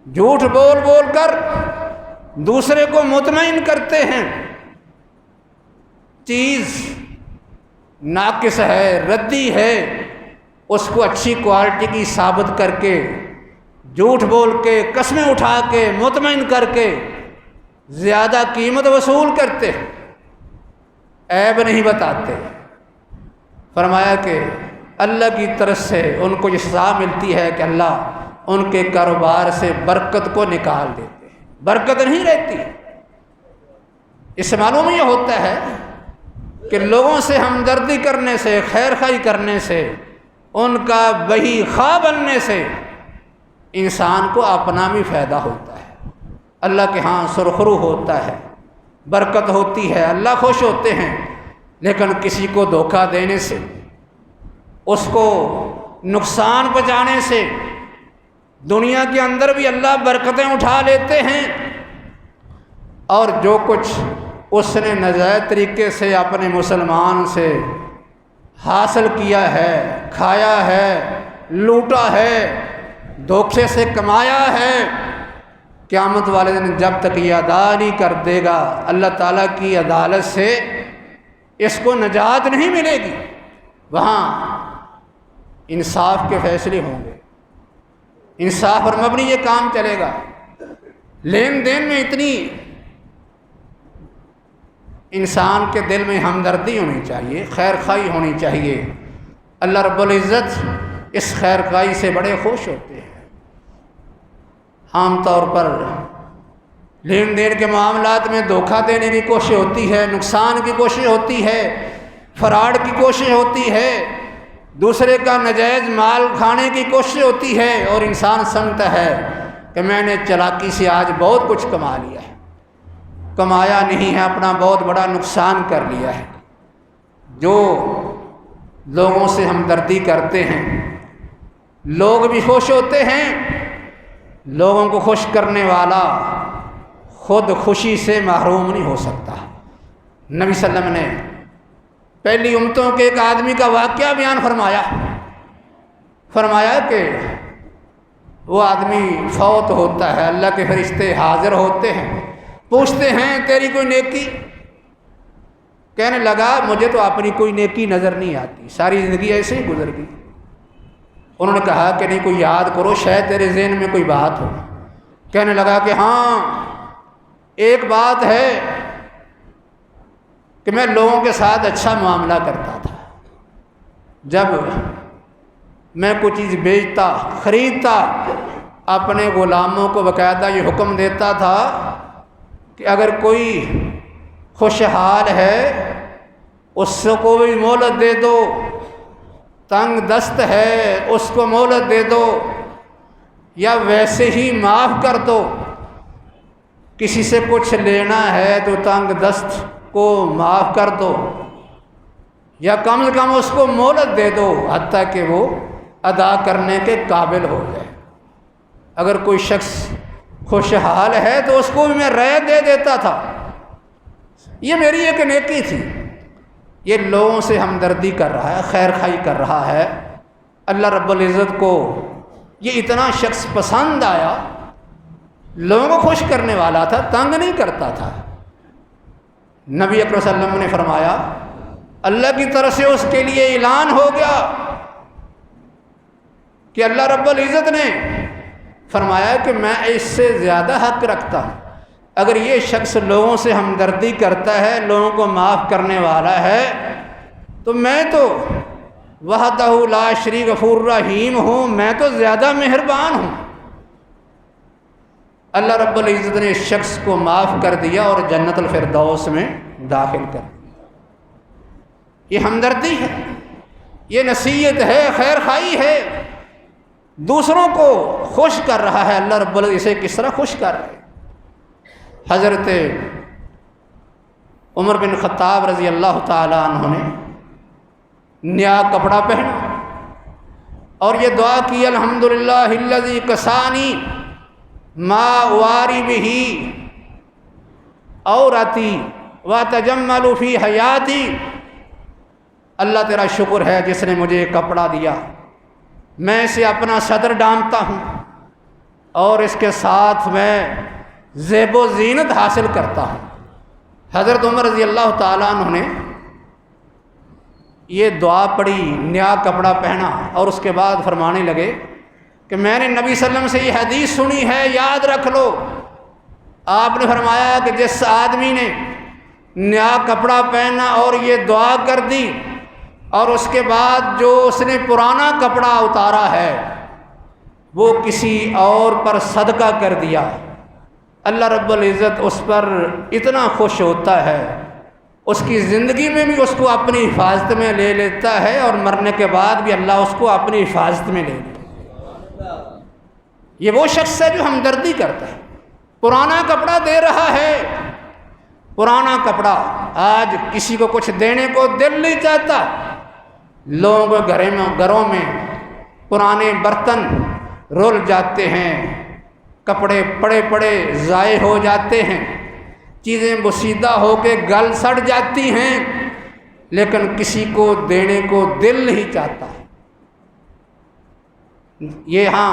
A: جھوٹ بول بول کر دوسرے کو مطمئن کرتے ہیں، چیز ناقص ہے، ردی ہے، اس کو اچھی کوالٹی کی ثابت کر کے، جھوٹ بول کے، قسمیں اٹھا کے، مطمئن کر کے زیادہ قیمت وصول کرتے ہیں، عیب نہیں بتاتے۔ فرمایا کہ اللہ کی طرف سے ان کو یہ سزا ملتی ہے کہ اللہ ان کے کاروبار سے برکت کو نکال دیتے ہیں، برکت نہیں رہتی۔ اس سے معلوم یہ ہوتا ہے کہ لوگوں سے ہمدردی کرنے سے، خیر خواہی کرنے سے، ان کا وہی خواہ بننے سے انسان کو اپنا بھی فائدہ ہوتا ہے، اللہ کے ہاں سرخرو ہوتا ہے، برکت ہوتی ہے، اللہ خوش ہوتے ہیں۔ لیکن کسی کو دھوکہ دینے سے، اس کو نقصان پہنچانے سے دنیا کے اندر بھی اللہ برکتیں اٹھا لیتے ہیں، اور جو کچھ اس نے ناجائز طریقے سے اپنے مسلمان سے حاصل کیا ہے، کھایا ہے، لوٹا ہے، دھوکے سے کمایا ہے، قیامت والے دن جب تک یہ ادا نہیں کر دے گا اللہ تعالیٰ کی عدالت سے اس کو نجات نہیں ملے گی۔ وہاں انصاف کے فیصلے ہوں گے، انصاف پر مبنی یہ کام چلے گا۔ لین دین میں اتنی انسان کے دل میں ہمدردی ہونی چاہیے، خیر خواہی ہونی چاہیے۔ اللہ رب العزت اس خیر خواہی سے بڑے خوش ہوتے ہیں۔ عام طور پر لین دین کے معاملات میں دھوکہ دینے کی کوشش ہوتی ہے، نقصان کی کوشش ہوتی ہے، فراڈ کی کوشش ہوتی ہے، دوسرے کا ناجائز مال کھانے کی کوشش ہوتی ہے، اور انسان سمجھتا ہے کہ میں نے چالاکی سے آج بہت کچھ کما لیا ہے۔ کمایا نہیں ہے، اپنا بہت بڑا نقصان کر لیا ہے۔ جو لوگوں سے ہمدردی کرتے ہیں لوگ بھی خوش ہوتے ہیں، لوگوں کو خوش کرنے والا خود خوشی سے محروم نہیں ہو سکتا۔ نبی صلی اللہ علیہ وسلم نے پہلی امتوں کے ایک آدمی کا واقعہ بیان فرمایا کہ وہ آدمی فوت ہوتا ہے، اللہ کے فرشتے حاضر ہوتے ہیں، پوچھتے ہیں تیری کوئی نیکی؟ کہنے لگا مجھے تو اپنی کوئی نیکی نظر نہیں آتی، ساری زندگی ایسے ہی گزر گئی۔ انہوں نے کہا کہ نہیں، کوئی یاد کرو، شاید تیرے ذہن میں کوئی بات ہو۔ کہنے لگا کہ ہاں ایک بات ہے کہ میں لوگوں کے ساتھ اچھا معاملہ کرتا تھا، جب میں کوئی چیز بیچتا خریدتا اپنے غلاموں کو باقاعدہ یہ حکم دیتا تھا کہ اگر کوئی خوشحال ہے اس کو بھی مہلت دے دو، تنگ دست ہے اس کو مہلت دے دو، یا ویسے ہی معاف کر دو۔ کسی سے کچھ لینا ہے تو تنگ دست کو معاف کر دو، یا کم سے کم اس کو مہلت دے دو حتیٰ کہ وہ ادا کرنے کے قابل ہو جائے۔ اگر کوئی شخص خوشحال ہے تو اس کو بھی میں رائے دے دیتا تھا۔ یہ میری ایک نیکی تھی۔ یہ لوگوں سے ہمدردی کر رہا ہے، خیر خواہی کر رہا ہے۔ اللہ رب العزت کو یہ اتنا شخص پسند آیا، لوگوں کو خوش کرنے والا تھا، تنگ نہیں کرتا تھا۔ نبی اکرم صلی اللہ علیہ وسلم نے فرمایا اللہ کی طرف سے اس کے لیے اعلان ہو گیا کہ اللہ رب العزت نے فرمایا کہ میں اس سے زیادہ حق رکھتا ہوں۔ اگر یہ شخص لوگوں سے ہمدردی کرتا ہے، لوگوں کو معاف کرنے والا ہے، تو میں تو وحدہ لا شریک غفور رحیم ہوں، میں تو زیادہ مہربان ہوں۔ اللہ رب العزت نے اس شخص کو معاف کر دیا اور جنت الفردوس میں داخل کر دیا۔ یہ ہمدردی ہے، یہ نصیحت ہے، خیر خواہی ہے، دوسروں کو خوش کر رہا ہے۔ اللہ رب العزت اسے کس طرح خوش کر رہے ہیں۔ حضرت عمر بن خطاب رضی اللہ تعالی عنہ نے نیا کپڑا پہنا اور یہ دعا کی الحمدللہ الذی کسانی ما واری بہ عورتی وتجمل فی حیاتی۔ اللہ تیرا شکر ہے جس نے مجھے کپڑا دیا، میں اسے اپنا صدر ڈانتا ہوں اور اس کے ساتھ میں زیب و زینت حاصل کرتا ہوں۔ حضرت عمر رضی اللہ تعالیٰ عنہ نے یہ دعا پڑھی، نیا کپڑا پہنا، اور اس کے بعد فرمانے لگے کہ میں نے نبی صلی اللہ علیہ وسلم سے یہ حدیث سنی ہے، یاد رکھ لو۔ آپ نے فرمایا کہ جس آدمی نے نیا کپڑا پہنا اور یہ دعا کر دی اور اس کے بعد جو اس نے پرانا کپڑا اتارا ہے وہ کسی اور پر صدقہ کر دیا، اللہ رب العزت اس پر اتنا خوش ہوتا ہے، اس کی زندگی میں بھی اس کو اپنی حفاظت میں لے لیتا ہے اور مرنے کے بعد بھی اللہ اس کو اپنی حفاظت میں لے لیتا ہے۔ یہ وہ شخص ہے جو ہمدردی کرتا ہے، پرانا کپڑا دے رہا ہے، پرانا کپڑا۔ آج کسی کو کچھ دینے کو دل نہیں چاہتا، لوگوں کے گھروں میں پرانے برتن رول جاتے ہیں، کپڑے پڑے پڑے ضائع ہو جاتے ہیں، چیزیں بسیدہ ہو کے گل سڑ جاتی ہیں، لیکن کسی کو دینے کو دل نہیں چاہتا ہے۔ یہ ہاں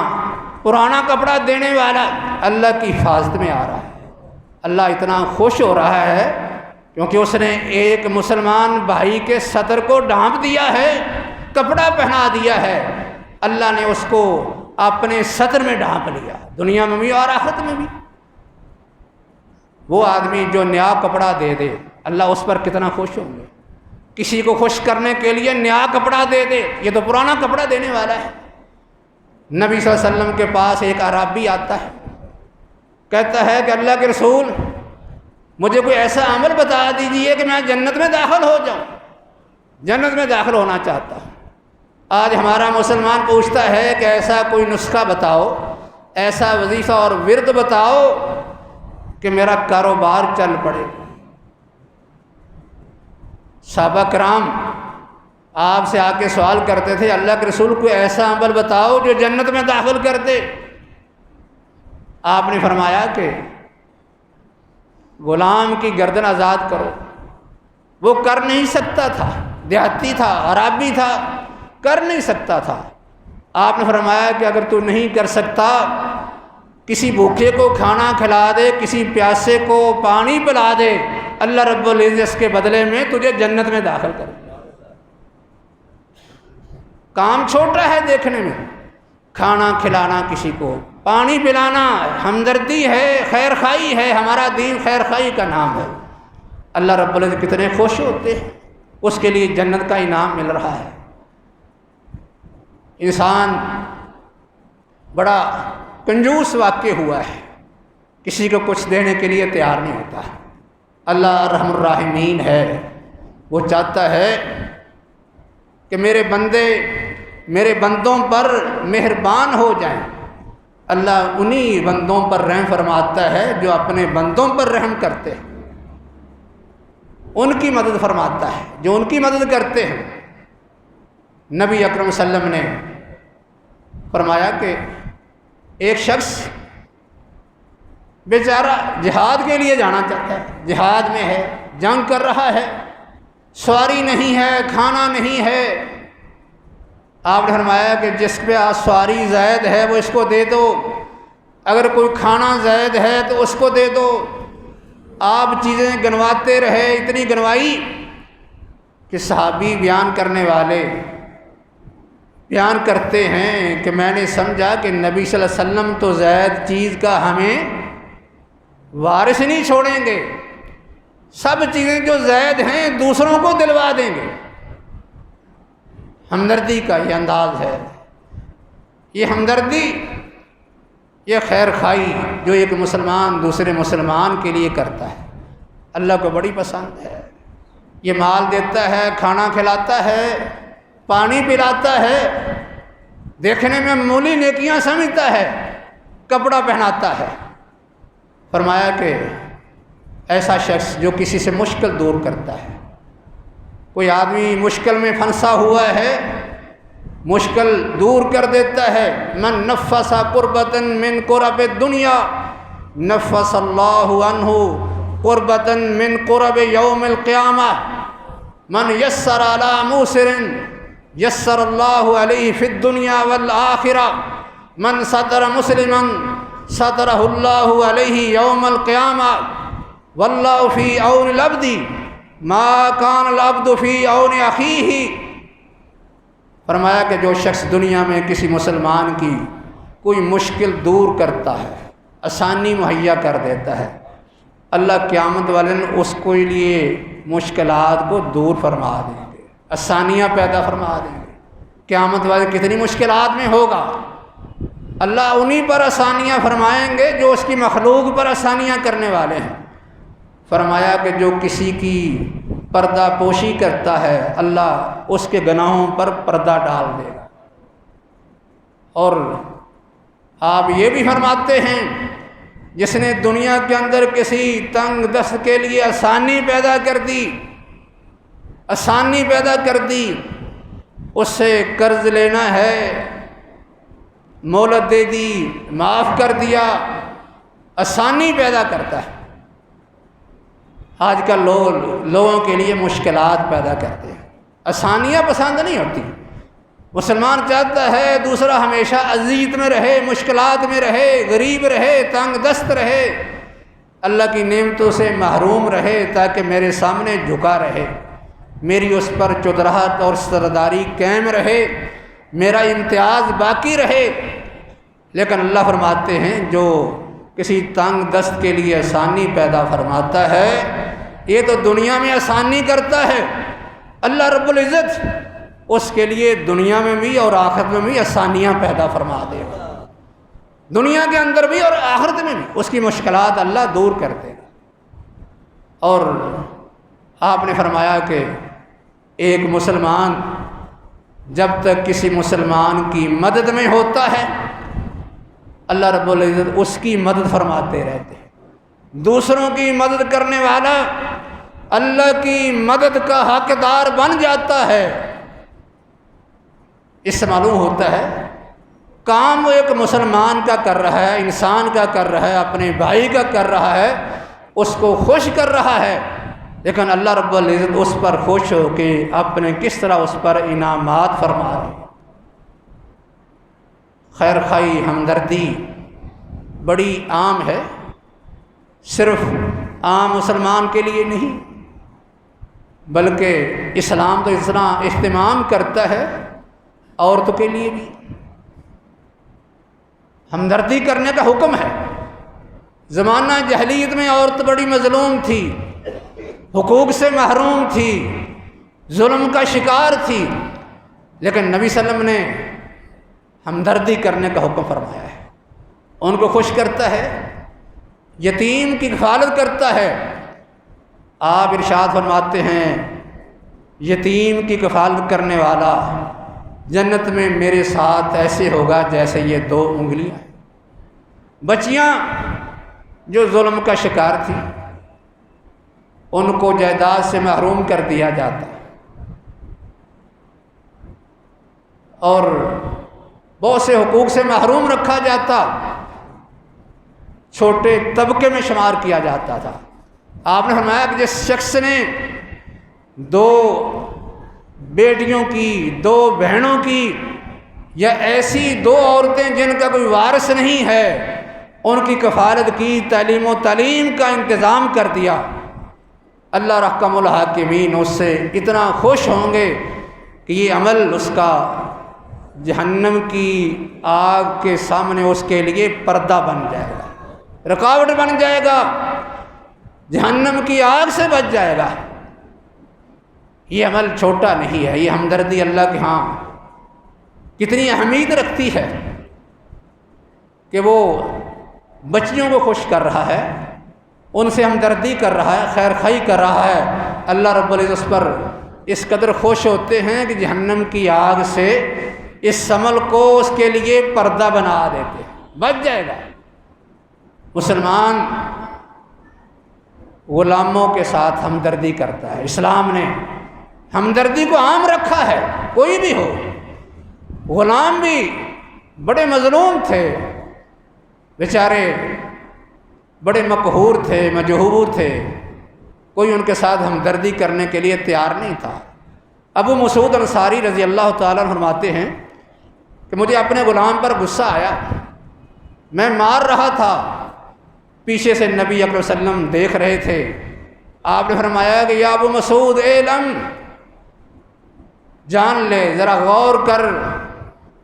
A: پرانا کپڑا دینے والا اللہ کی حفاظت میں آ رہا ہے، اللہ اتنا خوش ہو رہا ہے کیونکہ اس نے ایک مسلمان بھائی کے صدر کو ڈھانپ دیا ہے، کپڑا پہنا دیا ہے، اللہ نے اس کو اپنے صدر میں ڈھانپ لیا، دنیا میں بھی اور آخرت میں بھی۔ وہ آدمی جو نیا کپڑا دے دے اللہ اس پر کتنا خوش ہوں گے، کسی کو خوش کرنے کے لیے نیا کپڑا دے دے، یہ تو پرانا کپڑا دینے والا ہے۔ نبی صلی اللہ علیہ وسلم کے پاس ایک اعرابی آتا ہے، کہتا ہے کہ اللہ کے رسول مجھے کوئی ایسا عمل بتا دیجئے کہ میں جنت میں داخل ہو جاؤں، جنت میں داخل ہونا چاہتا ہوں۔ آج ہمارا مسلمان پوچھتا ہے کہ ایسا کوئی نسخہ بتاؤ، ایسا وظیفہ اور ورد بتاؤ کہ میرا کاروبار چل پڑے۔ صحابہ کرام آپ سے آ کے سوال کرتے تھے اللہ کے رسول کوئی ایسا عمل بتاؤ جو جنت میں داخل کر دے۔ آپ نے فرمایا کہ غلام کی گردن آزاد کرو۔ وہ کر نہیں سکتا تھا، دیہاتی تھا، عرابی تھا، کر نہیں سکتا تھا۔ آپ نے فرمایا کہ اگر تو نہیں کر سکتا کسی بھوکے کو کھانا کھلا دے، کسی پیاسے کو پانی پلا دے، اللہ رب العزت کے بدلے میں تجھے جنت میں داخل کر دے۔ کام چھوٹا ہے دیکھنے میں، کھانا کھلانا کسی کو، پانی پلانا، ہمدردی ہے، خیر خواہی ہے، ہمارا دین خیر خواہی کا نام ہے۔ اللہ رب العزت کتنے خوش ہوتے ہیں، اس کے لیے جنت کا انعام مل رہا ہے۔ انسان بڑا کنجوس واقع ہوا ہے، کسی کو کچھ دینے کے لیے تیار نہیں ہوتا۔ اللہ ارحم الراحمین ہے، وہ چاہتا ہے کہ میرے بندوں پر مہربان ہو جائیں۔ اللہ انہی بندوں پر رحم فرماتا ہے جو اپنے بندوں پر رحم کرتے ہیں، ان کی مدد فرماتا ہے جو ان کی مدد کرتے ہیں۔ نبی اکرم صلی اللہ علیہ وسلم نے فرمایا کہ ایک شخص بیچارہ جہاد کے لیے جانا چاہتا ہے، جہاد میں ہے، جنگ کر رہا ہے، سواری نہیں ہے، کھانا نہیں ہے۔ آپ نے فرمایا کہ جس پہ سواری زائد ہے وہ اس کو دے دو، اگر کوئی کھانا زائد ہے تو اس کو دے دو۔ آپ چیزیں گنواتے رہے، اتنی گنوائی کہ صحابی بیان کرنے والے بیان کرتے ہیں کہ میں نے سمجھا کہ نبی صلی اللہ علیہ وسلم تو زائد چیز کا ہمیں وارث نہیں چھوڑیں گے، سب چیزیں جو زائد ہیں دوسروں کو دلوا دیں گے۔ ہمدردی کا یہ انداز ہے، یہ ہمدردی، یہ خیر خواہی جو ایک مسلمان دوسرے مسلمان کے لیے کرتا ہے، اللہ کو بڑی پسند ہے۔ یہ مال دیتا ہے، کھانا کھلاتا ہے، پانی پلاتا ہے، دیکھنے میں معمولی نیکیاں سمجھتا ہے، کپڑا پہناتا ہے۔ فرمایا کہ ایسا شخص جو کسی سے مشکل دور کرتا ہے، کوئی آدمی مشکل میں پھنسا ہوا ہے، مشکل دور کر دیتا ہے۔ من نفس قربۃ من قرب الدنیا نفس اللہ عنہ قربۃ من قرب یوم القیامہ، من یسر علی موسر یسر اللہ علیہ فی الدنیا والآخرہ، من ستر مسلما سترہ اللہ علیہ یوم القیامہ، واللہ فی عون العبد ما کان العبد فی عون اخیہ۔ فرمایا کہ جو شخص دنیا میں کسی مسلمان کی کوئی مشکل دور کرتا ہے، آسانی مہیا کر دیتا ہے، اللہ قیامت والے دن اس کے لیے مشکلات کو دور فرما دیں گے، آسانیاں پیدا فرما دیں گے۔ قیامت والے کتنی مشکلات میں ہوگا، اللہ انہی پر آسانیاں فرمائیں گے جو اس کی مخلوق پر آسانیاں کرنے والے ہیں۔ فرمایا کہ جو کسی کی پردہ پوشی کرتا ہے اللہ اس کے گناہوں پر پردہ ڈال دے گا۔ اور آپ یہ بھی فرماتے ہیں جس نے دنیا کے اندر کسی تنگ دست کے لیے آسانی پیدا کر دی، آسانی پیدا کر دی، اس سے قرض لینا ہے مہلت دے دی، معاف کر دیا، آسانی پیدا کرتا ہے۔ آج کل لوگوں کے لیے مشکلات پیدا کرتے ہیں، آسانیاں پسند نہیں ہوتی۔ مسلمان چاہتا ہے دوسرا ہمیشہ اذیت میں رہے، مشکلات میں رہے، غریب رہے، تنگ دست رہے، اللہ کی نعمتوں سے محروم رہے، تاکہ میرے سامنے جھکا رہے، میری اس پر چتراہٹ اور سرداری قائم رہے، میرا امتیاز باقی رہے۔ لیکن اللہ فرماتے ہیں جو کسی تنگ دست کے لیے آسانی پیدا فرماتا ہے، یہ تو دنیا میں آسانی کرتا ہے، اللہ رب العزت اس کے لیے دنیا میں بھی اور آخرت میں بھی آسانیاں پیدا فرما دے گا، دنیا کے اندر بھی اور آخرت میں بھی اس کی مشکلات اللہ دور کر دے گا۔ اور آپ نے فرمایا کہ ایک مسلمان جب تک کسی مسلمان کی مدد میں ہوتا ہے، اللہ رب العزت اس کی مدد فرماتے رہتے ہیں۔ دوسروں کی مدد کرنے والا اللہ کی مدد کا حقدار بن جاتا ہے۔ اس سے معلوم ہوتا ہے کام وہ ایک مسلمان کا کر رہا ہے، انسان کا کر رہا ہے، اپنے بھائی کا کر رہا ہے، اس کو خوش کر رہا ہے، لیکن اللہ رب العزت اس پر خوش ہو کے اپنے کس طرح اس پر انعامات فرما رہے ہیں۔ خیر خواہی، ہمدردی بڑی عام ہے، صرف عام مسلمان کے لیے نہیں، بلکہ اسلام تو اتنا اہتمام کرتا ہے عورتوں کے لیے بھی۔ ہمدردی کرنے کا حکم ہے۔ زمانہ جاہلیت میں عورت بڑی مظلوم تھی، حقوق سے محروم تھی، ظلم کا شکار تھی، لیکن نبی صلی اللہ علیہ وسلم نے ہمدردی کرنے کا حکم فرمایا ہے، ان کو خوش کرتا ہے، یتیم کی کفالت کرتا ہے۔ آپ ارشاد فرماتے ہیں یتیم کی کفالت کرنے والا جنت میں میرے ساتھ ایسے ہوگا جیسے یہ 2 انگلیاں ہیں۔ بچیاں جو ظلم کا شکار تھی ان کو جائیداد سے محروم کر دیا جاتا اور بہت سے حقوق سے محروم رکھا جاتا، چھوٹے طبقے میں شمار کیا جاتا تھا۔ آپ نے فرمایا کہ جس شخص نے 2 بیٹیوں کی، 2 بہنوں کی، یا ایسی 2 عورتیں جن کا کوئی وارث نہیں ہے، ان کی کفالت کی، تعلیم و تعلیم کا انتظام کر دیا، اللہ رحم الحاکمین اس سے اتنا خوش ہوں گے کہ یہ عمل اس کا جہنم کی آگ کے سامنے اس کے لیے پردہ بن جائے گا، رکاوٹ بن جائے گا، جہنم کی آگ سے بچ جائے گا۔ یہ عمل چھوٹا نہیں ہے، یہ ہمدردی اللہ کے ہاں کتنی اہمیت رکھتی ہے کہ وہ بچیوں کو خوش کر رہا ہے، ان سے ہمدردی کر رہا ہے، خیر خواہی کر رہا ہے۔ اللہ رب العزت پر اس قدر خوش ہوتے ہیں کہ جہنم کی آگ سے اس عمل کو اس کے لیے پردہ بنا دیتے ہیں، بچ جائے گا۔ مسلمان غلاموں کے ساتھ ہمدردی کرتا ہے، اسلام نے ہمدردی کو عام رکھا ہے، کوئی بھی ہو۔ غلام بھی بڑے مظلوم تھے، بیچارے بڑے مقہور تھے، مجبور تھے، کوئی ان کے ساتھ ہمدردی کرنے کے لیے تیار نہیں تھا۔ ابو مسعود انصاری رضی اللہ تعالیٰ عنہ فرماتے ہیں کہ مجھے اپنے غلام پر غصہ آیا، میں مار رہا تھا، پیچھے سے نبی اکرم صلی اللہ علیہ وسلم دیکھ رہے تھے۔ آپ نے فرمایا کہ یا ابو مسعود اعلم، جان لے، ذرا غور کر،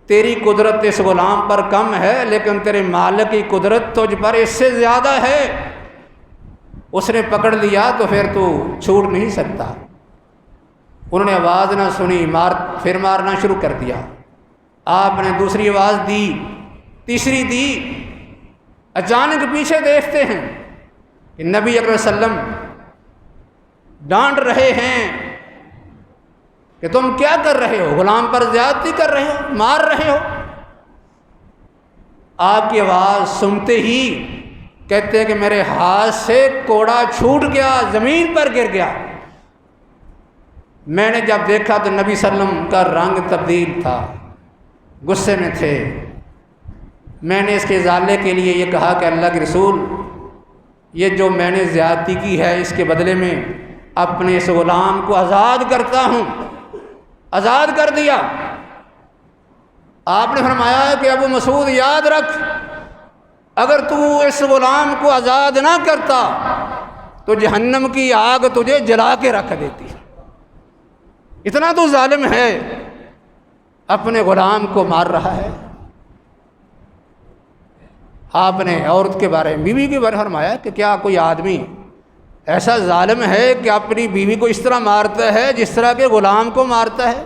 A: تیری قدرت اس غلام پر کم ہے لیکن تیرے مالک کی قدرت تجھ پر اس سے زیادہ ہے، اس نے پکڑ لیا تو پھر تو چھوٹ نہیں سکتا۔ انہوں نے آواز نہ سنی، پھر مارنا شروع کر دیا۔ آپ نے دوسری آواز دی، تیسری دی، اچانک پیچھے دیکھتے ہیں کہ نبی اکرم صلی اللہ علیہ وسلم ڈانٹ رہے ہیں کہ تم کیا کر رہے ہو، غلام پر زیادتی کر رہے ہو، مار رہے ہو۔ آپ کی آواز سنتے ہی کہتے ہیں کہ میرے ہاتھ سے کوڑا چھوٹ گیا، زمین پر گر گیا۔ میں نے جب دیکھا تو نبی صلی اللہ علیہ وسلم کا رنگ تبدیل تھا، غصے میں تھے۔ میں نے اس کے ازالے کے لیے یہ کہا کہ اللہ کے رسول، یہ جو میں نے زیادتی کی ہے اس کے بدلے میں اپنے اس غلام کو آزاد کرتا ہوں، آزاد کر دیا۔ آپ نے فرمایا کہ ابو مسعود یاد رکھ، اگر تو اس غلام کو آزاد نہ کرتا تو جہنم کی آگ تجھے جلا کے رکھ دیتی۔ اتنا تو ظالم ہے، اپنے غلام کو مار رہا ہے۔ آپ نے عورت کے بارے میں، بیوی کے بارے میں فرمایا کہ کیا کوئی آدمی ایسا ظالم ہے کہ اپنی بیوی کو اس طرح مارتا ہے جس طرح کے غلام کو مارتا ہے؟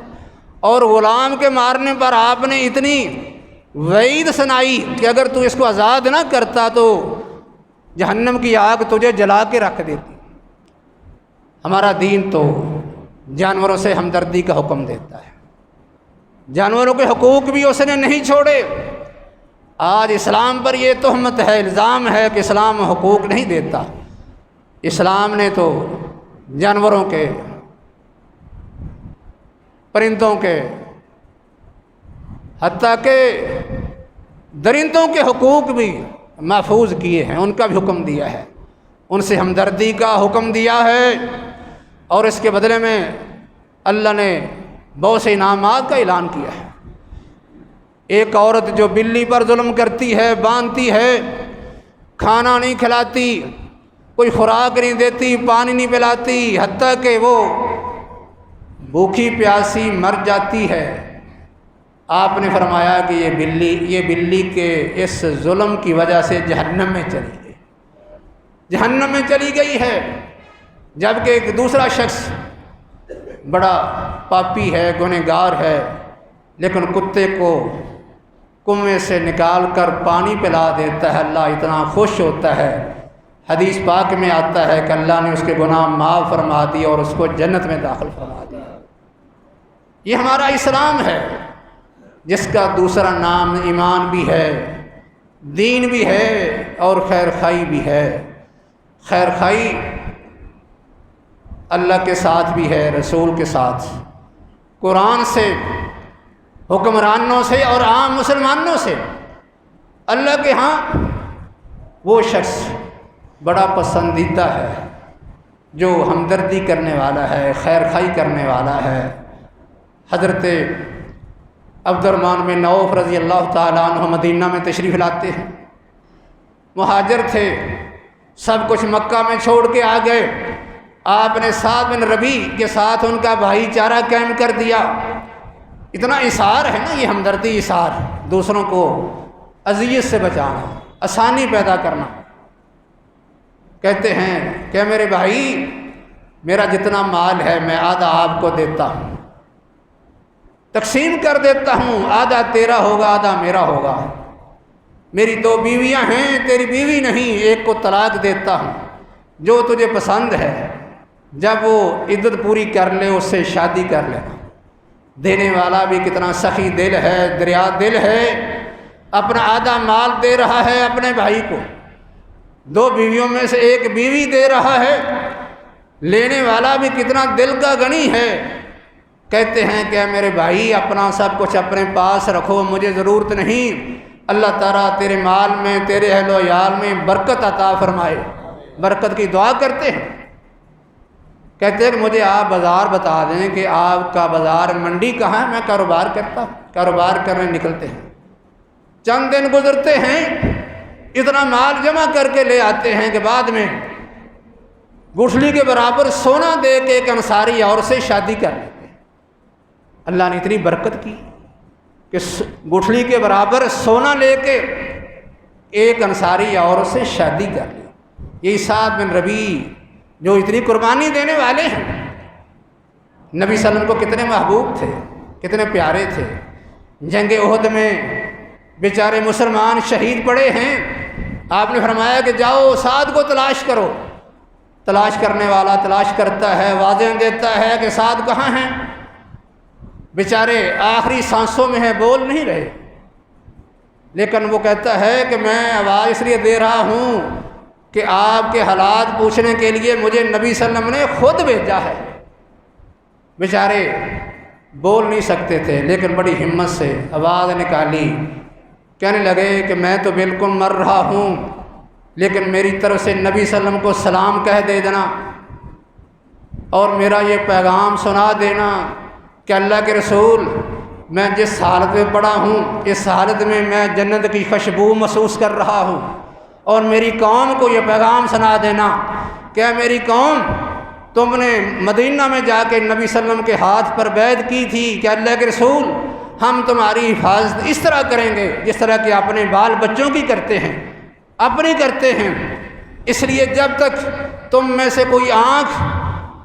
A: اور غلام کے مارنے پر آپ نے اتنی وعید سنائی کہ اگر تو اس کو آزاد نہ کرتا تو جہنم کی آگ تجھے جلا کے رکھ دیتی۔ ہمارا دین تو جانوروں سے ہمدردی کا حکم دیتا ہے، جانوروں کے حقوق بھی اس نے نہیں چھوڑے۔ آج اسلام پر یہ تہمت ہے، الزام ہے کہ اسلام حقوق نہیں دیتا۔ اسلام نے تو جانوروں کے، پرندوں کے، حتیٰ کہ درندوں کے حقوق بھی محفوظ کیے ہیں، ان کا بھی حکم دیا ہے، ان سے ہمدردی کا حکم دیا ہے، اور اس کے بدلے میں اللہ نے بہت سے انعامات کا اعلان کیا ہے۔ ایک عورت جو بلی پر ظلم کرتی ہے، باندھتی ہے، کھانا نہیں کھلاتی، کوئی خوراک نہیں دیتی، پانی نہیں پلاتی، حتیٰ کہ وہ بھوکی پیاسی مر جاتی ہے، آپ نے فرمایا کہ یہ بلی کے اس ظلم کی وجہ سے جہنم میں چلی گئی، جہنم میں چلی گئی ہے۔ جبکہ ایک دوسرا شخص بڑا پاپی ہے، گنہگار ہے، لیکن کتے کو کنویں سے نکال کر پانی پلا دیتا ہے، اللہ اتنا خوش ہوتا ہے۔ حدیث پاک میں آتا ہے کہ اللہ نے اس کے گناہ معاف فرما دیے اور اس کو جنت میں داخل فرما دیا۔ یہ ہمارا اسلام ہے، جس کا دوسرا نام ایمان بھی ہے، دین بھی ہے، اور خیر خائی بھی ہے۔ خیر خائی اللہ کے ساتھ بھی ہے، رسول کے ساتھ، قرآن سے، حکمرانوں سے اور عام مسلمانوں سے۔ اللہ کے ہاں وہ شخص بڑا پسندیدہ ہے جو ہمدردی کرنے والا ہے، خیر خائی کرنے والا ہے۔ حضرت عبد الرحمن بن عوف رضی اللہ تعالیٰ عنہ مدینہ میں تشریف لاتے ہیں، مہاجر تھے، سب کچھ مکہ میں چھوڑ کے آ گئے۔ آپ نے سعد بن ربیع کے ساتھ ان کا بھائی چارہ قائم کر دیا۔ اتنا اثار ہے نا یہ ہمدردی، اثار، دوسروں کو اذیت سے بچانا، آسانی پیدا کرنا۔ کہتے ہیں کہ میرے بھائی، میرا جتنا مال ہے میں آدھا آپ کو دیتا ہوں، تقسیم کر دیتا ہوں، آدھا تیرا ہوگا آدھا میرا ہوگا۔ میری 2 بیویاں ہیں، تیری بیوی نہیں، ایک کو طلاق دیتا ہوں، جو تجھے پسند ہے جب وہ عدت پوری کر لے اس سے شادی کر لینا۔ دینے والا بھی کتنا سخی دل ہے، دریا دل ہے، اپنا آدھا مال دے رہا ہے اپنے بھائی کو، 2 بیویوں میں سے ایک بیوی دے رہا ہے، لینے والا بھی کتنا دل کا غنی ہے۔ کہتے ہیں کہ میرے بھائی، اپنا سب کچھ اپنے پاس رکھو، مجھے ضرورت نہیں، اللہ تعالیٰ تیرے مال میں، تیرے اہل و عیال میں برکت عطا فرمائے۔ برکت کی دعا کرتے ہیں۔ کہتے ہیں کہ مجھے آپ بازار بتا دیں کہ آپ کا بازار منڈی کہاں ہے، میں کاروبار کرتا ہوں، کاروبار کرنے نکلتے ہیں۔ چند دن گزرتے ہیں، اتنا مال جمع کر کے لے آتے ہیں کہ بعد میں گٹھلی کے برابر سونا دے کے ایک انصاری عورت سے شادی کر لیتے ہیں۔ اللہ نے اتنی برکت کی کہ گٹھلی کے برابر سونا لے کے ایک انصاری عورت سے شادی کر لی۔ یہ سعد بن ربیع جو اتنی قربانی دینے والے ہیں، نبی صلی اللہ علیہ وسلم کو کتنے محبوب تھے، کتنے پیارے تھے۔ جنگ احد میں بیچارے مسلمان شہید پڑے ہیں، آپ نے فرمایا کہ جاؤ سعد کو تلاش کرو۔ تلاش کرنے والا تلاش کرتا ہے، واضح دیتا ہے کہ سعد کہاں ہیں، بیچارے آخری سانسوں میں ہیں، بول نہیں رہے، لیکن وہ کہتا ہے کہ میں آواز اس لیے دے رہا ہوں کہ آپ کے حالات پوچھنے کے لیے مجھے نبی صلی اللہ علیہ وسلم نے خود بھیجا ہے۔ بیچارے بول نہیں سکتے تھے، لیکن بڑی ہمت سے آواز نکالی، کہنے لگے کہ میں تو بالکل مر رہا ہوں، لیکن میری طرف سے نبی صلی اللہ علیہ وسلم کو سلام کہہ دے دینا اور میرا یہ پیغام سنا دینا کہ اللہ کے رسول میں جس حالت میں پڑا ہوں اس حالت میں میں جنت کی خوشبو محسوس کر رہا ہوں، اور میری قوم کو یہ پیغام سنا دینا کہ اے میری قوم، تم نے مدینہ میں جا کے نبی صلی اللہ علیہ وسلم کے ہاتھ پر بیعت کی تھی کہ اللہ کے رسول ہم تمہاری حفاظت اس طرح کریں گے جس طرح کہ اپنے بال بچوں کی کرتے ہیں، اپنی کرتے ہیں، اس لیے جب تک تم میں سے کوئی آنکھ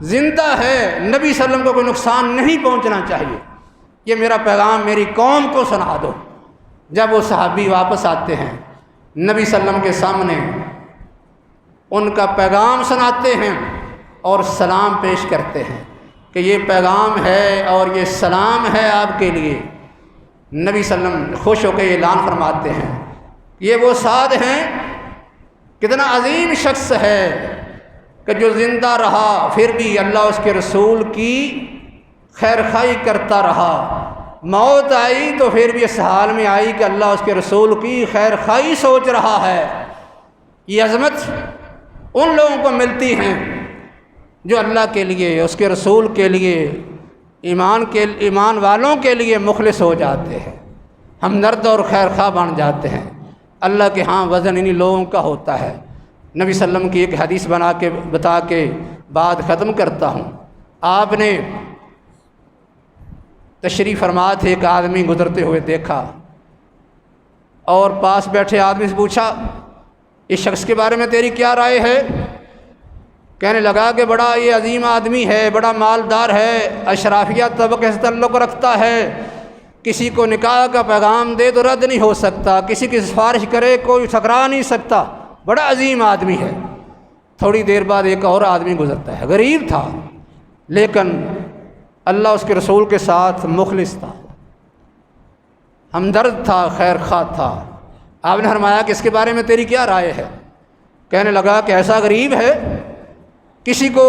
A: زندہ ہے نبی صلی اللہ علیہ وسلم کو کوئی نقصان نہیں پہنچنا چاہیے، یہ میرا پیغام میری قوم کو سنا دو۔ جب وہ صحابی واپس آتے ہیں نبی صلی اللہ علیہ وسلم کے سامنے ان کا پیغام سناتے ہیں اور سلام پیش کرتے ہیں کہ یہ پیغام ہے اور یہ سلام ہے آپ کے لیے۔ نبی صلی اللہ علیہ وسلم خوش ہو کے اعلان فرماتے ہیں، یہ وہ سعد ہیں، کتنا عظیم شخص ہے کہ جو زندہ رہا پھر بھی اللہ اس کے رسول کی خیر خواہی کرتا رہا، موت آئی تو پھر بھی اس حال میں آئی کہ اللہ اس کے رسول کی خیر خواہی سوچ رہا ہے۔ یہ عظمت ان لوگوں کو ملتی ہیں جو اللہ کے لیے، اس کے رسول کے لیے، ایمان والوں کے لیے مخلص ہو جاتے ہیں، ہمدرد اور خیر خواہ بن جاتے ہیں۔ اللہ کے ہاں وزن انہی لوگوں کا ہوتا ہے۔ نبی صلی اللہ علیہ وسلم کی ایک حدیث بتا کے بات ختم کرتا ہوں۔ آپ نے تشریف فرما تھے، ایک آدمی گزرتے ہوئے دیکھا اور پاس بیٹھے آدمی سے پوچھا اس شخص کے بارے میں تیری کیا رائے ہے؟ کہنے لگا کہ بڑا یہ عظیم آدمی ہے، بڑا مالدار ہے، اشرافیہ طبقے سے تعلق رکھتا ہے، کسی کو نکاح کا پیغام دے تو رد نہیں ہو سکتا، کسی کی سفارش کرے کوئی ٹھکرا نہیں سکتا، بڑا عظیم آدمی ہے۔ تھوڑی دیر بعد ایک اور آدمی گزرتا ہے، غریب تھا لیکن اللہ اس کے رسول کے ساتھ مخلص تھا، ہمدرد تھا، خیر خواہ تھا۔ آپ نے فرمایا کہ اس کے بارے میں تیری کیا رائے ہے؟ کہنے لگا کہ ایسا غریب ہے، کسی کو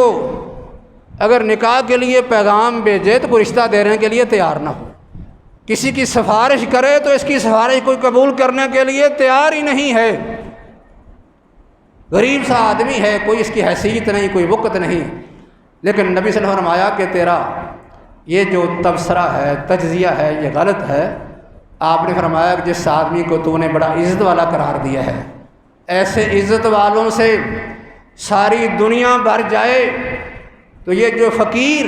A: اگر نکاح کے لیے پیغام بھیجے تو کوئی رشتہ دینے کے لیے تیار نہ ہو، کسی کی سفارش کرے تو اس کی سفارش کوئی قبول کرنے کے لیے تیار ہی نہیں ہے، غریب سا آدمی ہے، کوئی اس کی حیثیت نہیں، کوئی وقت نہیں۔ لیکن نبی صلی اللہ علیہ وسلم نے فرمایا کہ تیرا یہ جو تبصرہ ہے، تجزیہ ہے، یہ غلط ہے۔ آپ نے فرمایا کہ جس آدمی کو تو نے بڑا عزت والا قرار دیا ہے، ایسے عزت والوں سے ساری دنیا بھر جائے تو یہ جو فقیر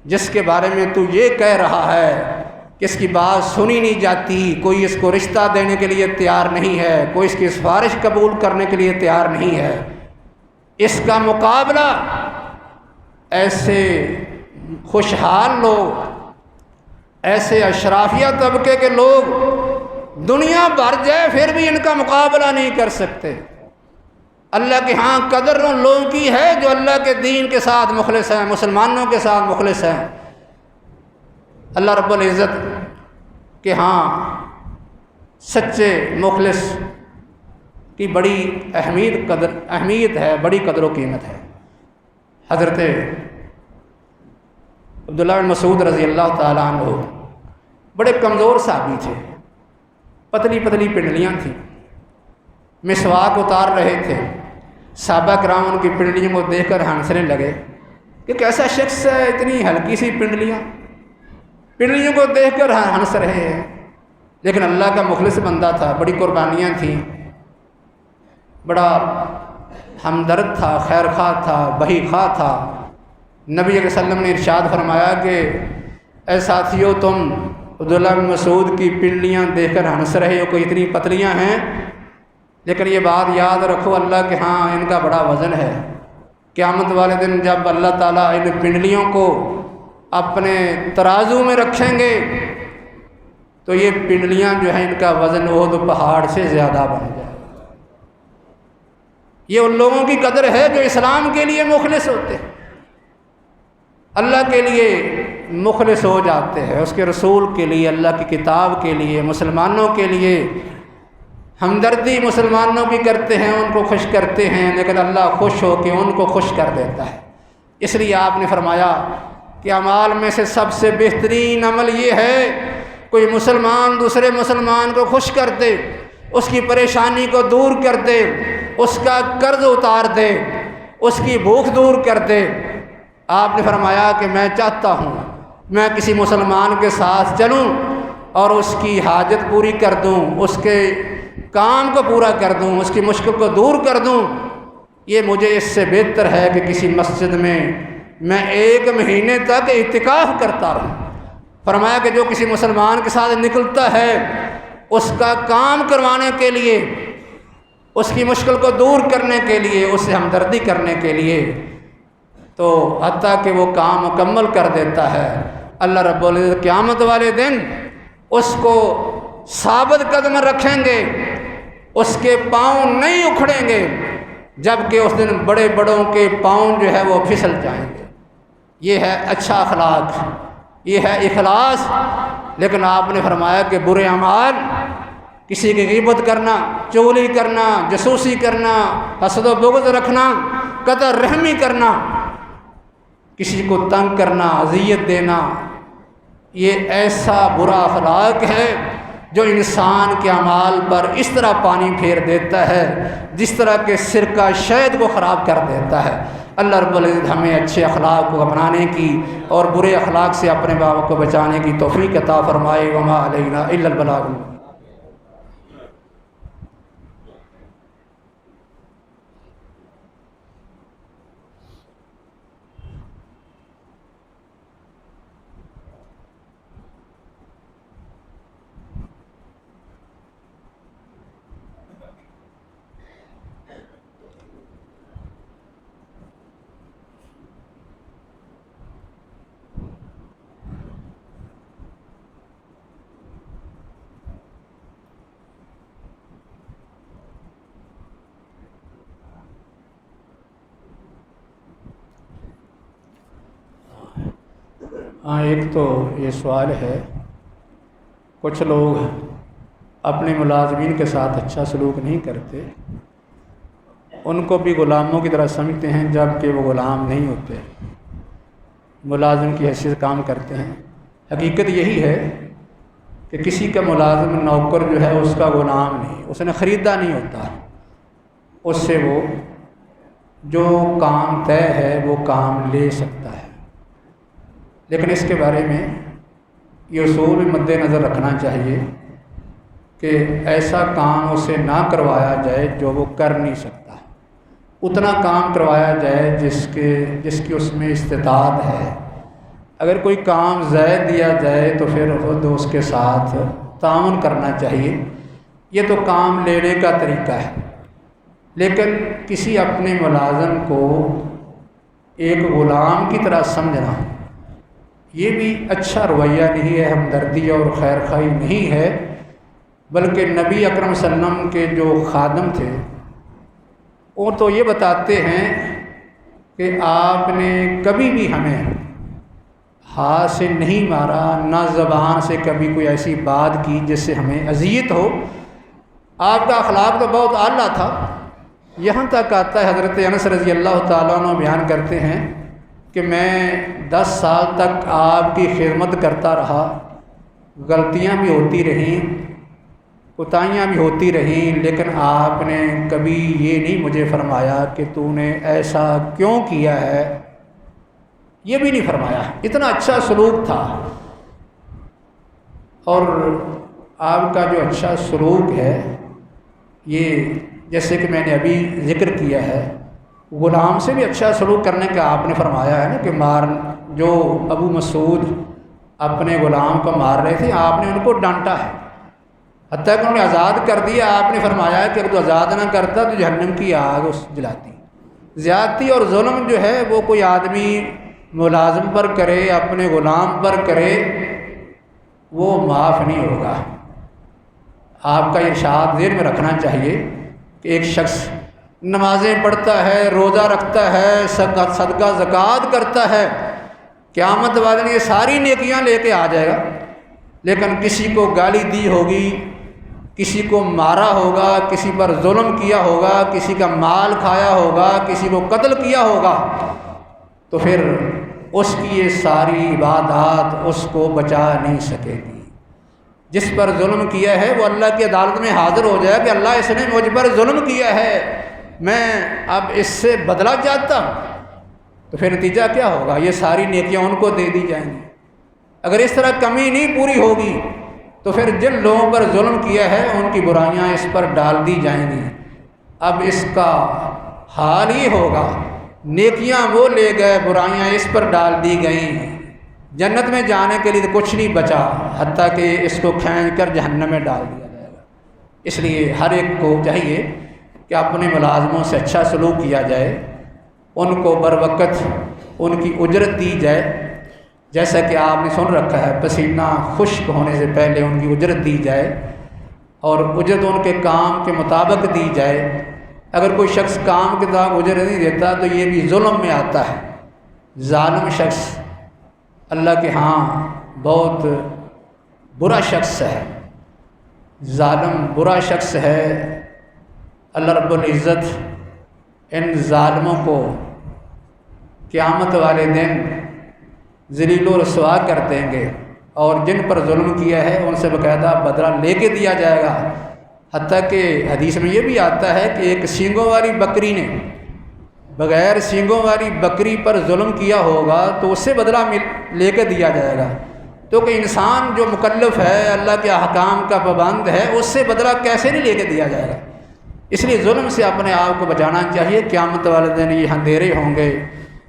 A: جس کے بارے میں تو یہ کہہ رہا ہے کہ اس کی بات سنی نہیں جاتی، کوئی اس کو رشتہ دینے کے لیے تیار نہیں ہے، کوئی اس کی سفارش قبول کرنے کے لیے تیار نہیں ہے، اس کا مقابلہ ایسے خوشحال لوگ، ایسے اشرافیہ طبقے کے لوگ دنیا بھر جائے پھر بھی ان کا مقابلہ نہیں کر سکتے۔ اللہ کے ہاں قدر ان لوگوں کی ہے جو اللہ کے دین کے ساتھ مخلص ہیں، مسلمانوں کے ساتھ مخلص ہیں۔ اللہ رب العزت کے ہاں سچے مخلص کی بڑی اہمیت ہے، بڑی قدر و قیمت ہے۔ حضرت عبداللہ بن مسعود رضی اللہ تعالیٰ عنہ بڑے کمزور صحابی تھے، پتلی پتلی پنڈلیاں تھیں، مسواک اتار رہے تھے، صحابہ کرام ان کی پنڈلیوں کو دیکھ کر ہنسنے لگے کہ کیسا شخص ہے، اتنی ہلکی سی پنڈلیوں کو دیکھ کر ہنس رہے ہیں۔ لیکن اللہ کا مخلص بندہ تھا، بڑی قربانیاں تھیں، بڑا ہمدرد تھا، خیر خواہ تھا، بہی خواہ تھا۔ نبی صلی اللہ علیہ وسلم نے ارشاد فرمایا کہ اے ساتھیو، تم عبداللہ بن مسعود کی پنڈلیاں دیکھ کر ہنس رہے ہو کہ اتنی پتلیاں ہیں، لیکن یہ بات یاد رکھو اللہ کے ہاں ان کا بڑا وزن ہے۔ قیامت والے دن جب اللہ تعالیٰ ان پنڈلیوں کو اپنے ترازو میں رکھیں گے تو یہ پنڈلیاں جو ہیں ان کا وزن احد پہاڑ سے زیادہ بن جائے۔ یہ ان لوگوں کی قدر ہے جو اسلام کے لیے مخلص ہوتے ہیں، اللہ کے لیے مخلص ہو جاتے ہیں، اس کے رسول کے لیے، اللہ کی کتاب کے لیے، مسلمانوں کے لیے ہمدردی مسلمانوں کی کرتے ہیں، ان کو خوش کرتے ہیں، لیکن اللہ خوش ہو کے ان کو خوش کر دیتا ہے۔ اس لیے آپ نے فرمایا کہ اعمال میں سے سب سے بہترین عمل یہ ہے کوئی مسلمان دوسرے مسلمان کو خوش کر دے، اس کی پریشانی کو دور کر دے، اس کا قرض اتار دے، اس کی بھوک دور کر دے۔ آپ نے فرمایا کہ میں چاہتا ہوں میں کسی مسلمان کے ساتھ چلوں اور اس کی حاجت پوری کر دوں، اس کے کام کو پورا کر دوں، اس کی مشکل کو دور کر دوں، یہ مجھے اس سے بہتر ہے کہ کسی مسجد میں 1 مہینے تک اعتکاف کرتا رہوں۔ فرمایا کہ جو کسی مسلمان کے ساتھ نکلتا ہے اس کا کام کروانے کے لیے، اس کی مشکل کو دور کرنے کے لیے، اس سے ہمدردی کرنے کے لیے، تو حتیٰ کہ وہ کام مکمل کر دیتا ہے، اللہ رب العزت قیامت والے دن اس کو ثابت قدم رکھیں گے، اس کے پاؤں نہیں اکھڑیں گے، جبکہ اس دن بڑے بڑوں کے پاؤں جو ہے وہ پھسل جائیں گے۔ یہ ہے اچھا اخلاق، یہ ہے اخلاص۔ لیکن آپ نے فرمایا کہ برے اعمال، کسی کی غیبت کرنا، چغلی کرنا، جاسوسی کرنا، حسد و بغض رکھنا، قطع رحمی کرنا، کسی کو تنگ کرنا، اذیت دینا، یہ ایسا برا اخلاق ہے جو انسان کے اعمال پر اس طرح پانی پھیر دیتا ہے جس طرح کہ سرکہ شہد کو خراب کر دیتا ہے۔ اللہ رب العزت ہمیں اچھے اخلاق کو اپنانے کی اور برے اخلاق سے اپنے باپ کو بچانے کی توفیق عطا فرمائے۔ وما علینا الا البلاغ۔ ایک تو یہ سوال ہے، کچھ لوگ اپنے ملازمین کے ساتھ اچھا سلوک نہیں کرتے، ان کو بھی غلاموں کی طرح سمجھتے ہیں جبکہ وہ غلام نہیں ہوتے، ملازم کی حیثیت کام کرتے ہیں۔ حقیقت یہی ہے کہ کسی کا ملازم نوکر جو ہے اس کا غلام نہیں، اس نے خریدا نہیں ہوتا، اس سے وہ جو کام طے ہے وہ کام لے سکتا ہے۔ لیکن اس کے بارے میں یہ اصول مد نظر رکھنا چاہیے کہ ایسا کام اسے نہ کروایا جائے جو وہ کر نہیں سکتا، اتنا کام کروایا جائے جس کی اس میں استطاعت ہے۔ اگر کوئی کام زائد دیا جائے تو پھر خود اس کے ساتھ تعاون کرنا چاہیے، یہ تو کام لینے کا طریقہ ہے۔ لیکن کسی اپنے ملازم کو ایک غلام کی طرح سمجھنا یہ بھی اچھا رویہ نہیں ہے، ہمدردی اور خیر خواہی نہیں ہے، بلکہ نبی اکرم صلی اللہ علیہ وسلم کے جو خادم تھے وہ تو یہ بتاتے ہیں کہ آپ نے کبھی بھی ہمیں ہاتھ سے نہیں مارا، نہ زبان سے کبھی کوئی ایسی بات کی جس سے ہمیں اذیت ہو۔ آپ کا اخلاق تو بہت اعلیٰ تھا، یہاں تک آتا ہے حضرت انس رضی اللہ تعالیٰ عنہ بیان کرتے ہیں کہ میں 10 سال تک آپ کی خدمت کرتا رہا، غلطیاں بھی ہوتی رہیں، کوتاہیاں بھی ہوتی رہیں، لیکن آپ نے کبھی یہ نہیں مجھے فرمایا کہ تو نے ایسا کیوں کیا ہے، یہ بھی نہیں فرمایا۔ اتنا اچھا سلوک تھا۔ اور آپ کا جو اچھا سلوک ہے یہ جیسے کہ میں نے ابھی ذکر کیا ہے، غلام سے بھی اچھا سلوک کرنے کا آپ نے فرمایا ہے نا کہ جو ابو مسعود اپنے غلام کو مار رہے تھے، آپ نے ان کو ڈانٹا ہے، حتیٰ کہ انہوں نے آزاد کر دیا۔ آپ نے فرمایا ہے کہ اگر تو آزاد نہ کرتا تو جہنم کی آگ اس جلاتی۔ زیادتی اور ظلم جو ہے وہ کوئی آدمی ملازم پر کرے، اپنے غلام پر کرے، وہ معاف نہیں ہوگا۔ آپ کا ارشاد ذہن میں رکھنا چاہیے کہ ایک شخص نمازیں پڑھتا ہے، روزہ رکھتا ہے، صدقہ زکوٰۃ کرتا ہے، قیامت والے دن یہ ساری نیکیاں لے کے آ جائے گا، لیکن کسی کو گالی دی ہوگی، کسی کو مارا ہوگا، کسی پر ظلم کیا ہوگا، کسی کا مال کھایا ہوگا، کسی کو قتل کیا ہوگا، تو پھر اس کی یہ ساری عبادات اس کو بچا نہیں سکے گی۔ جس پر ظلم کیا ہے وہ اللہ کی عدالت میں حاضر ہو جائے کہ اللہ اس نے مجھ پر ظلم کیا ہے، میں اب اس سے بدلہ چاہتا ہوں، تو پھر نتیجہ کیا ہوگا؟ یہ ساری نیکیاں ان کو دے دی جائیں گی۔ اگر اس طرح کمی نہیں پوری ہوگی تو پھر جن لوگوں پر ظلم کیا ہے ان کی برائیاں اس پر ڈال دی جائیں گی۔ اب اس کا حال ہی ہوگا، نیکیاں وہ لے گئے، برائیاں اس پر ڈال دی گئیں، جنت میں جانے کے لیے تو کچھ نہیں بچا، حتیٰ کہ اس کو کھینچ کر جہنم میں ڈال دیا جائے گا۔ اس لیے ہر ایک کو چاہیے کہ اپنے ملازموں سے اچھا سلوک کیا جائے، ان کو بر وقت ان کی اجرت دی جائے، جیسا کہ آپ نے سن رکھا ہے پسینہ خشک ہونے سے پہلے ان کی اجرت دی جائے، اور اجرت ان کے کام کے مطابق دی جائے۔ اگر کوئی شخص کام کے مطابق اجرت نہیں دیتا تو یہ بھی ظلم میں آتا ہے۔ ظالم شخص اللہ کے ہاں بہت برا شخص ہے، ظالم برا شخص ہے۔ اللہ رب العزت ان ظالموں کو قیامت والے دن ذلیل و رسوا کر دیں گے، اور جن پر ظلم کیا ہے ان سے باقاعدہ بدلہ لے کے دیا جائے گا۔ حتیٰ کہ حدیث میں یہ بھی آتا ہے کہ ایک سینگوں والی بکری نے بغیر سینگوں والی بکری پر ظلم کیا ہوگا تو اس سے بدلہ لے کے دیا جائے گا۔ تو کہ انسان جو مکلف ہے، اللہ کے احکام کا پابند ہے، اس سے بدلہ کیسے نہیں لے کے دیا جائے گا؟ اس لیے ظلم سے اپنے آپ کو بچانا چاہیے۔ قیامت والے دن یہ اندھیرے ہوں گے،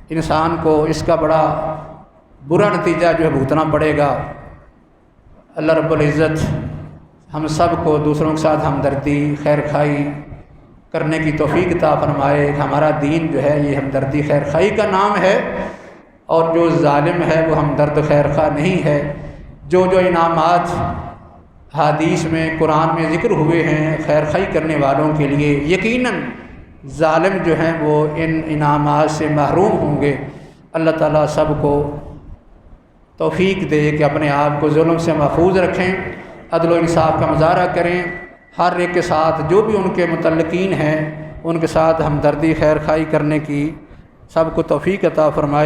A: انسان کو اس کا بڑا برا نتیجہ جو ہے بھگتنا پڑے گا۔ اللہ رب العزت ہم سب کو دوسروں کے ساتھ ہمدردی، خیر خواہی کرنے کی توفیق عطا فرمائے۔ ہمارا دین جو ہے یہ ہمدردی خیر خواہی کا نام ہے، اور جو ظالم ہے وہ ہمدرد خیر خواہ نہیں ہے۔ جو انعامات حدیث میں، قرآن میں ذکر ہوئے ہیں خیر خواہی کرنے والوں کے لیے، یقیناً ظالم جو ہیں وہ ان انعامات سے محروم ہوں گے۔ اللہ تعالیٰ سب کو توفیق دے کہ اپنے آپ کو ظلم سے محفوظ رکھیں، عدل و انصاف کا مظاہرہ کریں، ہر ایک کے ساتھ جو بھی ان کے متعلقین ہیں ان کے ساتھ ہمدردی خیر خواہی کرنے کی سب کو توفیق عطا فرمائے۔